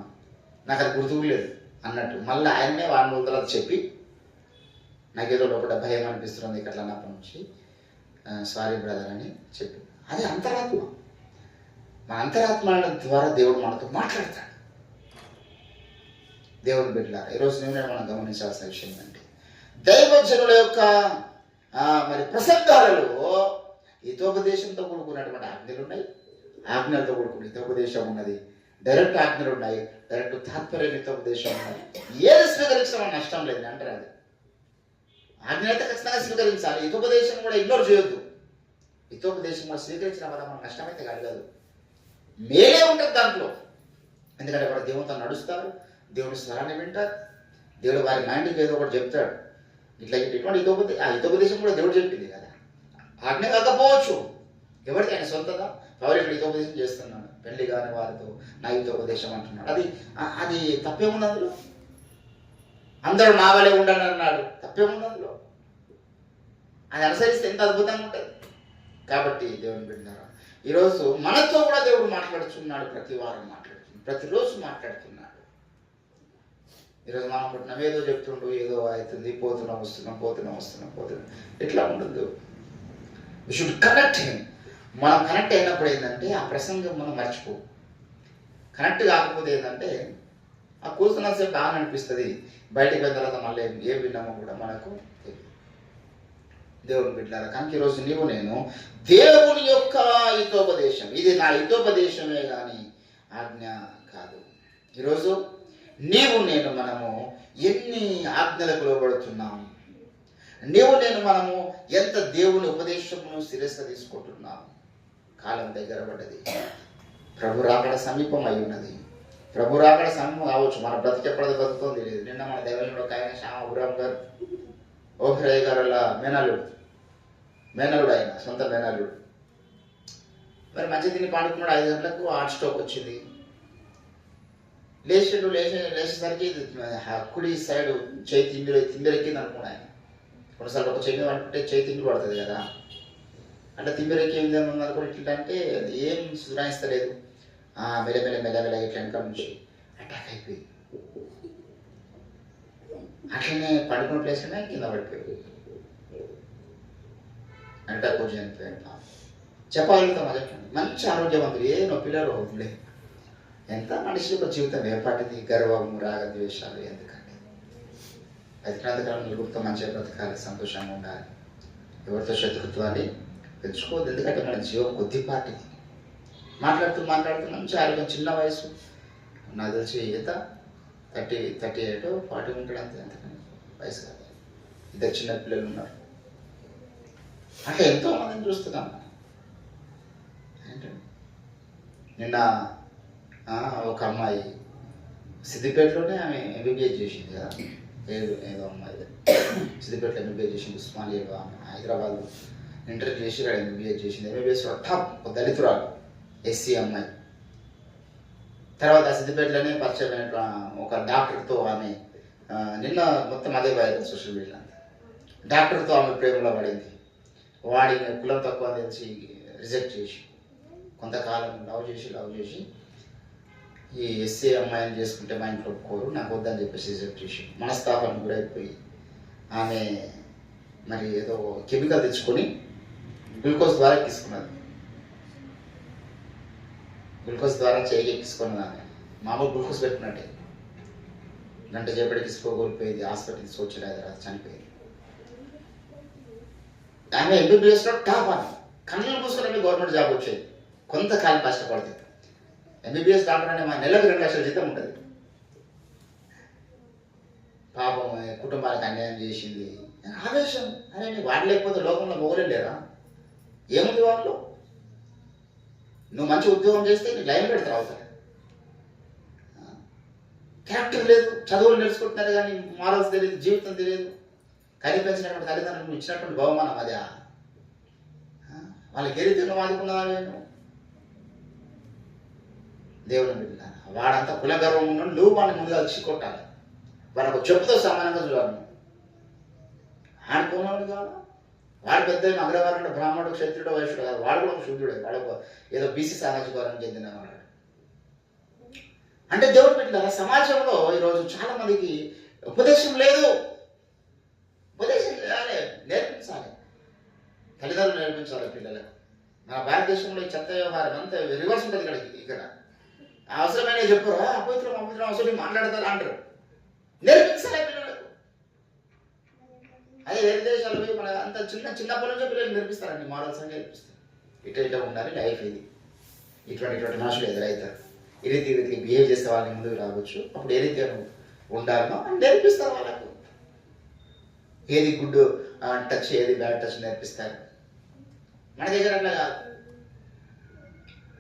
S1: నాకు అది గుర్తుకు లేదు అన్నట్టు. మళ్ళీ ఆయన్నే వారం రోజుల తర్వాత చెప్పి, నాకేదో లోపల భయం అనిపిస్తుంది ఇక్కడ అన్నప్పటి నుంచి, సారీ బ్రదర్ అని చెప్పి. అది అంతరాత్మ. మన అంతరాత్మ ద్వారా దేవుడు మనతో మాట్లాడతాడు. దేవుని బిడ్డలారా, ఈరోజు నేను మనం గమనించాల్సిన విషయం ఏంటంటే, దైవజనుల యొక్క మరి ప్రసంగాలలో హితోపదేశంతో కూడుకున్నటువంటి ఆజ్ఞలు ఉన్నాయి, ఆజ్ఞలతో కూడుకున్న హితోపదేశం ఉన్నది, డైరెక్ట్ ఆజ్ఞలు ఉన్నాయి, డైరెక్ట్ తాత్పర్య హితోపదేశం ఉన్నది. ఏది స్వీకరించడం నష్టం లేదు అంటారు. అది ఆజ్ఞ అయితే ఖచ్చితంగా స్వీకరించాలి. హితోపదేశం కూడా ఇగ్నోర్ చేయొద్దు. హితోపదేశం కూడా స్వీకరించిన వల్ల మనకు నష్టమైతే కలగదు, మేలే ఉంటుంది దాంట్లో. ఎందుకంటే వాడు దేవునితో నడుస్తారు, దేవుడి స్వరాన్ని వింటారు, దేవుడు వారి మైండ్కి ఏదో ఒకటి చెప్తాడు. ఇటువంటి హితోపదేశం కూడా దేవుడు చెప్పింది కదా. ఆజ్ఞ కాకపోవచ్చు, ఎవరికి ఆయన సొంతగా పౌరుడు హితోపదేశం చేస్తున్నాడు, పెళ్లి కాని వారితో నా హితోపదేశం అంటున్నాడు. అది తప్పేముంది అందులో? అందరూ నా వలే ఉండండి అన్నాడు, తప్పేముంది అందులో? అది అనుసరిస్తే ఎంత అద్భుతంగా ఉంటుంది. కాబట్టి దేవుని బిడ్డలారా, ఈరోజు మనతో కూడా దేవుడు మాట్లాడుతున్నాడు. ప్రతి వారం మాట్లాడుతున్నాడు, ప్రతిరోజు మాట్లాడుతున్నాడు. ఈరోజు మనం అనుకుంటున్నాం ఏదో చెప్తుండు, ఏదో అవుతుంది, పోతున్నాం. ఎట్లా ఉంటుంది? We should connect him. మనం కనెక్ట్ అయినప్పుడు ఏంటంటే ఆ ప్రసంగం మనం మర్చిపో. కనెక్ట్ కాకపోతే ఏంటంటే ఆ కూర్చున్నంతసేపు బాగా అనిపిస్తుంది, బయటకు వెళ్ళిన తర్వాత మళ్ళీ ఏం విన్నామో కూడా మనకు తెలియదు. దేవుని బిడ్డలారా, కనుక ఈరోజు నేను దేవుని యొక్క హితోపదేశం, ఇది నా హితోపదేశమే కానీ ఆజ్ఞ కాదు. ఈరోజు నేను మనము ఎన్ని ఆజ్ఞలకు లోబడుతున్నాం. నేను మనము ఎంత దేవుని ఉపదేశమును శిరస్సు తీసుకుంటున్నాం. కాలం దగ్గర పడ్డది. ప్రభు రాకడ సమీపం అయి ఉన్నది. ప్రభు రాకడ సమీపం కావచ్చు. మన బ్రతికెప్పటిది బతుకుతుంది తెలియదు. నిన్న మన దేవాలయంలో ఒక ఆయన శ్యామపురం గారు, ఓఫ్రయ్య గారు మేనలుడు ఆయన సొంత మేనలుడు. మరి మంచి తిని పండుకున్నాడు. 5 గంటలకు హార్ట్ స్ట్రోక్ వచ్చింది. లేచేసరికి కుడి సైడ్ చేయి తిమ్మిరెక్కింది అనుకున్నాను ఆయన. కొన్నిసార్లు ఒక చెయ్యి పడుకుంటే చేయి తిండి పడుతుంది కదా, అంటే తిమ్మిరెక్కింది అనుకుని ఇట్లా అంటే ఏం సురాయిస్తలేదు. మెల్లమెల్ల ఇట్లా వెనక నుంచి అటాక్ అయిపోయింది. అట్లనే పడుకున్న ప్లేస్లోనే కింద పడిపోయింది. అటాక్ వచ్చి చనిపోయాడు. చెప్పగలుగుతాం అదే మంచి ఆరోగ్యవంతులు, ఏ నొప్పిలో రోగులే. ఎంత మనిషికి జీవితం ఏర్పాటిది, గర్వం, రాగద్వేషాలు ఎందుకంటే బ్రతికినంతకాలం నిలుగుతో మంచిగా బ్రతకాలి, సంతోషంగా ఉండాలి, ఎవరితో శత్రుత్వాన్ని పెంచుకోవద్దు. ఎందుకంటే మన జీవం కొద్దిపాటిది. మాట్లాడుతూ మంచి ఆరోగ్యం, చిన్న వయసు, నాకు తెలిసి ఎంత 38 40 ఉంటాడు అంతే, అంతకని వయసు కాదు. 2 చిన్న పిల్లలు ఉన్నారు. అట్లా ఎంతో మందిని చూస్తున్నాం. ఏంటంటే నిన్న ఒక అమ్మాయి సిద్దిపేటలోనే ఆమె ఎంబీబీఎస్ చేసింది కదా, ఏదో అమ్మాయి సిద్దిపేటలో ఎంబీబీఎస్ చేసింది. ఉస్మానియాలో ఆమె హైదరాబాద్ ఇంటర్వ్యూ చేసి ఎంబీబీఎస్ చేసింది. ఎంబీబీఎస్ టాప్ దళితురాలు, ఎస్సీ అమ్మాయి. తర్వాత సిద్దిపేటలోనే పరిచయమైన ఒక డాక్టర్తో ఆమె నిన్న మొత్తం అదే వైరల్ సోషల్ మీడియా అంతా. డాక్టర్తో ఆమె ప్రేమలో పడింది. వాడి కులం తక్కువ అని తెలిసి రిజెక్ట్ చేసి కొంతకాలం లవ్ చేసి ఈ ఎస్సీ అమ్మాయిని చేసుకుంటే మా ఇంట్లో ఒప్పుకోరు, నాకు వద్దని చెప్పేసి రిజెక్ట్ చేసి మనస్తాపానికి గురైపోయి ఆమె మరి ఏదో కెమికల్ తెచ్చుకొని గ్లూకోజ్ ద్వారా తీసుకున్నది. గ్లూకోజ్ ద్వారా ఎక్కించుకున్నది. ఆమె మామూలు గ్లూకోజ్ పెట్టుకున్నట్టే గంట చేపటికి తీసుకోగలిపోయింది. హాస్పిటల్ తీసుకొచ్చి హైదరాబాద్ చనిపోయింది. ఆమె ఎంబీబీఎస్లో టాప్ అని కళ్ళు మూసుకొని గవర్నమెంట్ జాబ్ వచ్చేది. కొంతకాలం కష్టపడుతుంది. ఎంబీబీఎస్ డాక్టర్ అంటే మా నెలకు 2 లక్షల జీతం ఉంటుంది. పాపం కుటుంబానికి అన్యాయం చేసింది. ఆవేశం, అరే వాడు లేకపోతే లోకంలో మొగలే లేరా? ఏముంది వాళ్ళు? నువ్వు మంచి ఉద్యోగం చేస్తే నీ లైన్ పెడతావు అవుతారు. క్యారెక్టర్ లేదు, చదువులు నేర్చుకుంటున్నారు కానీ మారల్స్ తెలియదు, జీవితం తెలియదు. కనిపించినటువంటి తల్లిదండ్రులు ఇచ్చినటువంటి బహుమానం అదే. వాళ్ళకి ఎరితేనో వాదుకున్నావా నేను? దేవుని బిడ్డ వాడంతా కులగర్వం ఉన్నాడు. నువ్వు వాడిని ముందుగా కొట్టాలి. వాడు చెప్పుతో సమానంగా చూడాలి. ఆడుకున్నాడు కాదు. వాడు పెద్ద అగ్రవారుడు, బ్రాహ్మణుడు, క్షత్రుడు, వైశ్యుడు కాదు. వాడు కూడా ఒక శూద్రుడే. వాడు ఏదో బీసీ సామాజిక వర్గం చెందిన వాడు. అంటే దేవుని బిడ్డ సమాజంలో ఈరోజు చాలా మందికి ఉపదేశం లేదు. ఉపదేశం చేయాలి, నేర్పించాలి. తల్లిదండ్రులు నేర్పించాలి పిల్లలకు. మన భారతదేశంలో ఈ చెత్త వ్యవహారం అంతా రివర్స్ ఉంటుంది. ఇక్కడ అవసరమైన చెప్పరు, అపవిత్రం అవసరం మాట్లాడతారు అంటారు. నేర్పించాలి పిల్లలకు. అదే వేరే దేశాలు పోయి మన అంత చిన్నప్పటి నుంచే పిల్లలు నేర్పిస్తారండి. మారల్స్ అని నేర్పిస్తారు. ఇట్లా ఉండాలి, లైఫ్ ఇది, ఇటువంటి మనుషులు ఎదురవుతారు, ఈ రీతి బిహేవ్ చేస్తే వాళ్ళని ముందుకు రావచ్చు. అప్పుడు ఏ రీతి ఉండాలనో అని నేర్పిస్తారు వాళ్ళకు. ఏది గుడ్ టచ్, ఏది బ్యాడ్ టచ్ నేర్పిస్తారు. మన దగ్గర అట్లా కాదు.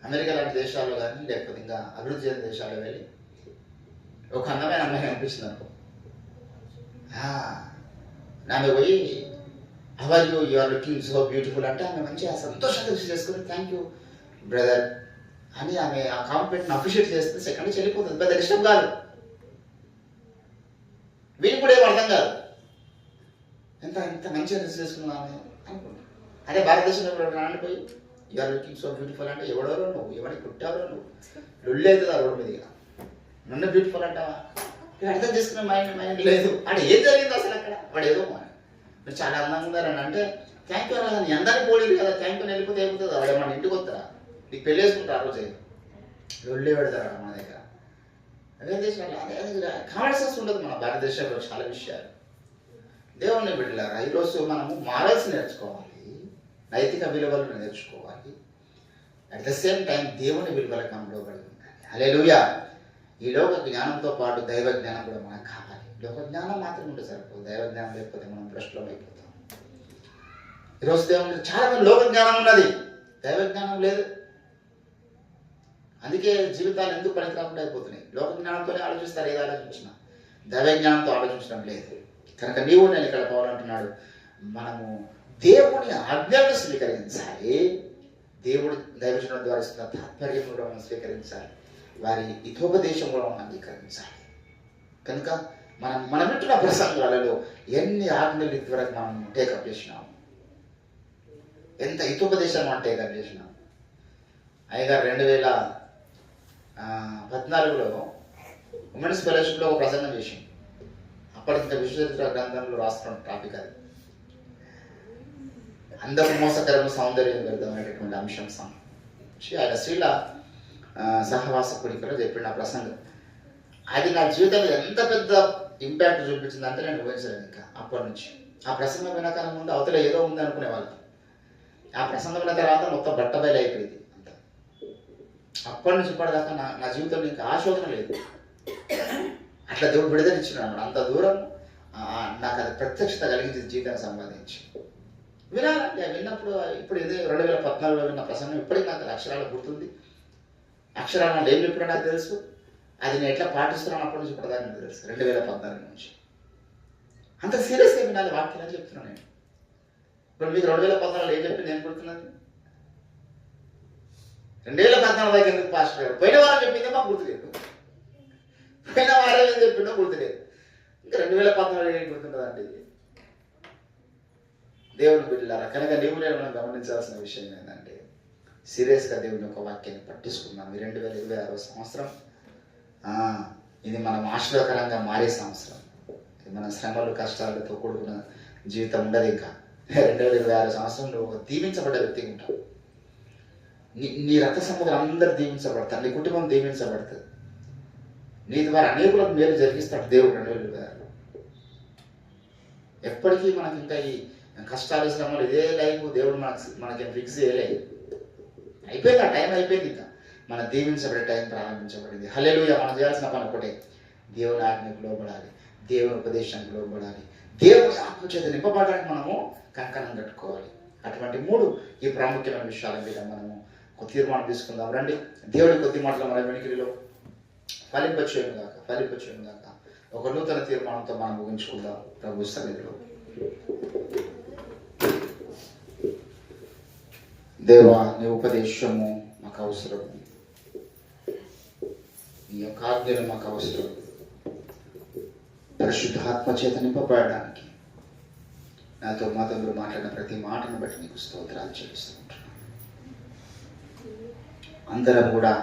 S1: అమెరికా లాంటి దేశాల్లో కానీ లేకపోతే ఇంకా అభివృద్ధి చెందిన దేశాల్లో వెళ్ళి ఒక అందమైన అమ్మాయి అనిపిస్తుంది అనుకో, ఆమె పోయి how are you are looking so beautiful అంటే ఆమె మంచిగా సంతోషంగా రిసీవ్ చేసుకుని థ్యాంక్ యూ బ్రదర్ అని ఆమె ఆ కాంప్లిమెంట్ని అప్రిషియేట్ చేస్తే సెకండ్ చెల్లిపోతుంది. పెద్ద ఇష్టం కాదు, వీళ్ళకి కూడా ఏం అర్థం కాదు. ఎంత మంచిగా రిసీవ్ చేసుకున్నాను ఆమె అనుకుంటా. అదే భారతదేశంలో ఇప్పుడు పోయి you are looking so beautiful అంటే ఎవడెవరో నువ్వు, ఎవరికి పుట్టావో నువ్వు, లొల్లి అవుతుంది ఆ రోడ్డు మీదుగా. నన్ను బ్యూటిఫుల్ అంటావా? అర్థం చేసుకునే మైండ్ లేదు. అంటే ఏం జరిగింది అసలు అక్కడ? వాడు ఏదో మీరు చాలా అందంగా ఉన్నారని అంటే థ్యాంక్ యూ అలా నీ అందరినీ పోలేదు కదా, థ్యాంక్ యూ వెళ్ళిపోతే అయిపోతుంది. వాడు మన ఇంటికి వస్తారా, నీకు పెళ్ళి వేసుకుంటా ఆ రోజు లొల్లి పెడతారా మన దగ్గర. అదే దేశంలో అదే కామన్ సెన్స్ ఉండదు మన భారతదేశంలో చాలా విషయాలు. దేవుణ్ణి బిడ్డలారా ఈరోజు మనము మారల్స్ నేర్చుకోవాలి, నైతిక విలువలను నేర్చుకోవాలి. అట్ ద సేమ్ టైం దేవుని విలువలకు అనుభవపడి ఉండాలి. హల్లెలూయా. ఈ లోక జ్ఞానంతో పాటు దైవ జ్ఞానం కూడా మనకు కావాలి. లోక జ్ఞానం మాత్రం ఉంటే సరిపోదు, దైవ జ్ఞానం లేకపోతే మనం భ్రష్టులం అయిపోతాం. ఈరోజు దేవుని చాలా మంది లోక జ్ఞానం ఉన్నది, దైవ జ్ఞానం లేదు. అందుకే జీవితాలు ఎందుకు పనికిరాకుండా అయిపోతున్నాయి. లోక జ్ఞానంతోనే ఆలోచిస్తారు, ఏది ఆలోచించినా దైవ జ్ఞానంతో ఆలోచించడం లేదు. కనుక నీవు నేను ఇక్కడ పోవాలంటున్నాడు, మనము దేవుని ఆజ్ఞలను స్వీకరించాలి, దేవుడు దైవజనుల ద్వారా ఇస్తున్న తాత్పర్యం కూడా మనం స్వీకరించాలి, వారి హితోపదేశం కూడా మనం అంగీకరించాలి. కనుక మనం వింటున్న ప్రసంగాలలో ఎన్ని ఆజ్ఞలు ఇంతవరకు మనం టేకప్ చేసినాము, ఎంత హితోపదేశాలు మనం టేకప్ చేసినాం. అయ్యగారు 2014లో ఉమెన్స్ ఫెలోషిప్లో ఒక ప్రసంగం చేసింది. అప్పటికి ఇంకా విశ్వచరిత్ర గ్రంథంలో రాస్తున్న టాపిక్ అది. అందరూ మోసకరము సౌందర్యం అనేటటువంటి అంశం ఆయన స్త్రీల సహవాస కోరికలో చెప్పిన ఆ ప్రసంగం. అది నా జీవితంలో ఎంత పెద్ద ఇంపాక్ట్ చూపించింది అంటే నేను ఊహించలేను. ఇంకా అప్పటి నుంచి ఆ ప్రసంగం వినకాలం ముందు అవతల ఏదో ఉంది అనుకునేవాళ్ళు. ఆ ప్రసంగం విన్న తర్వాత మొత్తం బట్టబయలు అయిపోయింది అంత. అప్పటి నుంచి ఇప్పటిదాకా నా జీవితంలో ఇంకా ఆశోధన లేదు. అట్లా దేవుడు విడుదల ఇచ్చినాడు. అంత దూరం నాకు అది ప్రత్యక్షత కలిగించింది జీవితానికి సంబంధించి. వినాలంటే విన్నప్పుడు ఇప్పుడు ఇదే 2014లో విన్న ప్రసంగం ఇప్పటికీ నాకు అక్షరాలు గుర్తుంది. అక్షరాలు ఏం చెప్పినా నాకు తెలుసు, అది నేను ఎట్లా పాటిస్తున్నాను అప్పటి నుంచి ఇప్పటిదాకా నాకు తెలుసు. 2014 నుంచి అంత సీరియస్గా వినాలి వాక్యాలని చెప్తున్నాను నేను. ఇప్పుడు మీకు 2014లో ఏం చెప్పి నేను గుర్తున్నది? 2014 దాకా ఎందుకు పాస్టర్ గారు? పోయిన వారం చెప్పిందే మాకు గుర్తులేదు, పోయిన వారం ఏం చెప్పిందో గుర్తులేదు, ఇంకా 2014 ఏం గుర్తుంటుందండి? దేవుని బిడ్డలారా, కనుక నీవు నేను మనం గమనించాల్సిన విషయం ఏంటంటే సీరియస్గా దేవుని యొక్క వాక్యాన్ని పట్టించుకున్నాం. ఈ 2026 సంవత్సరం ఇది మనం ఆశీర్వకరంగా మారే సంవత్సరం. ఇది మన శ్రమలు కష్టాలతో కూడుకున్న జీవితం ఉండదు. ఇంకా 2026 సంవత్సరం నువ్వు ఒక దీవించబడ్డ వ్యక్తిగా ఉంటావు. నీ రక్త సంబంధులు అందరూ దీవించబడతారు, నీ కుటుంబం దీవించబడుతుంది, నీ ద్వారా అనేకులకు మేలు జరిగిస్తాడు దేవుడు. 2026 ఎప్పటికీ మనకి ఇంకా ఈ కష్టాలు శ్రమలు ఇదే లైఫ్ దేవుడు మనకి ఫిక్స్ చేయలేదు. అయిపోయింది, ఆ టైం అయిపోయింది. ఇంకా మన దీవించబడే టైం ప్రారంభించబడింది. హల్లెలూయా. మనం చేయాల్సిన పని ఒకటే, దేవుని ఆజ్ఞకు లోబడాలి, దేవుని ఉపదేశానికి లోబడాలి, దేవుని ఆత్మ చేత నింపబడడానికి మనము కంకణం కట్టుకోవాలి. అటువంటి 3 ఈ ప్రాముఖ్యమైన విషయాల మీద మనము ఒక తీర్మానం తీసుకుందాం. రండి, దేవుడి కొద్ది మాటలు మన వెనుకలో ఫలింపచేయను గాక ఒక నూతన తీర్మానంతో మనం ముగించుకుందాం ప్రభు సన్నిధిలో. దేవా, నీ ఉపదేశము మాకు అవసరం, నీ యొక్క ఆజ్ఞలు మాకు అవసరం. పరిశుద్ధాత్మ చేత నింపబడడానికి నాతో మాతో మీరు మాట్లాడిన ప్రతి మాటను బట్టి నీకు స్తోత్రాలు చెల్లిస్తూ ఉంటున్నాను. అందరం కూడా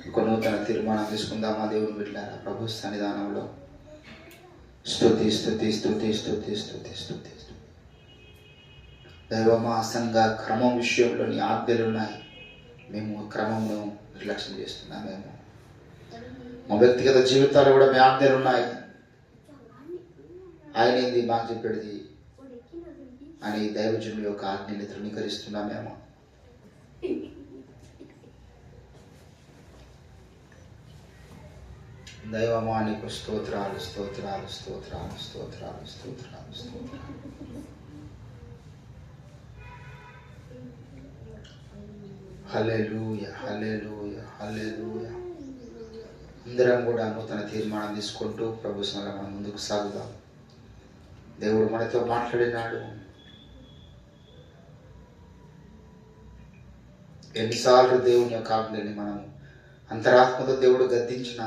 S1: ఒక నూతన తీర్మానం తీసుకుందామా దేవుని బిడ్డలారా? ప్రభు సన్నిధానంలో స్తుతి స్తుతి స్తుతి స్తుతి స్తుతి స్తుతి. దైవమా, సంఘ క్రమం విషయంలో నీ ఆజ్ఞలు ఉన్నాయి, మేము క్రమంను నిర్లక్ష్యం చేస్తున్నామేమో. మా వ్యక్తిగత జీవితాలు కూడా మీ ఆజ్ఞలు ఉన్నాయి, ఆయన ఏంది మాకు చెప్పేది అని దైవజనుల యొక్క ఆజ్ఞని తృణీకరిస్తున్నామేమో. దైవమా, నీకు స్తోత్రాలు స్తోత్రాలు స్తోత్రాలు స్తోత్రాలు స్తోత్రాలు స్తోత్రాలు. హల్లెలూయా హల్లెలూయా హల్లెలూయా. అందరం కూడా నూతన తీర్మానం తీసుకుంటూ ప్రభు సన్నిధిలో మనం ముందుకు సాగుదాం. దేవుడు మనతో మాట్లాడినాడు. ఎన్నిసార్లు దేవుని యొక్క ఆజ్ఞని మనం అంతరాత్మతో దేవుడు గద్దించిన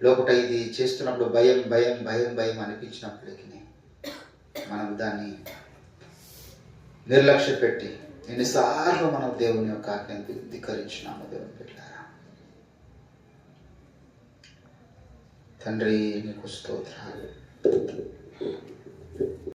S1: లోపల ఇది చేస్తున్నప్పుడు భయం భయం భయం భయం అనిపించినప్పటికీ మనం దాన్ని నిర్లక్ష్య పెట్టి ఎన్నిసార్లు మనం దేవుని యొక్క ఆజ్ఞను ధిక్కరించినాము. దేవుని బిడ్డలారా, తండ్రి నీకు స్తోత్రాలు.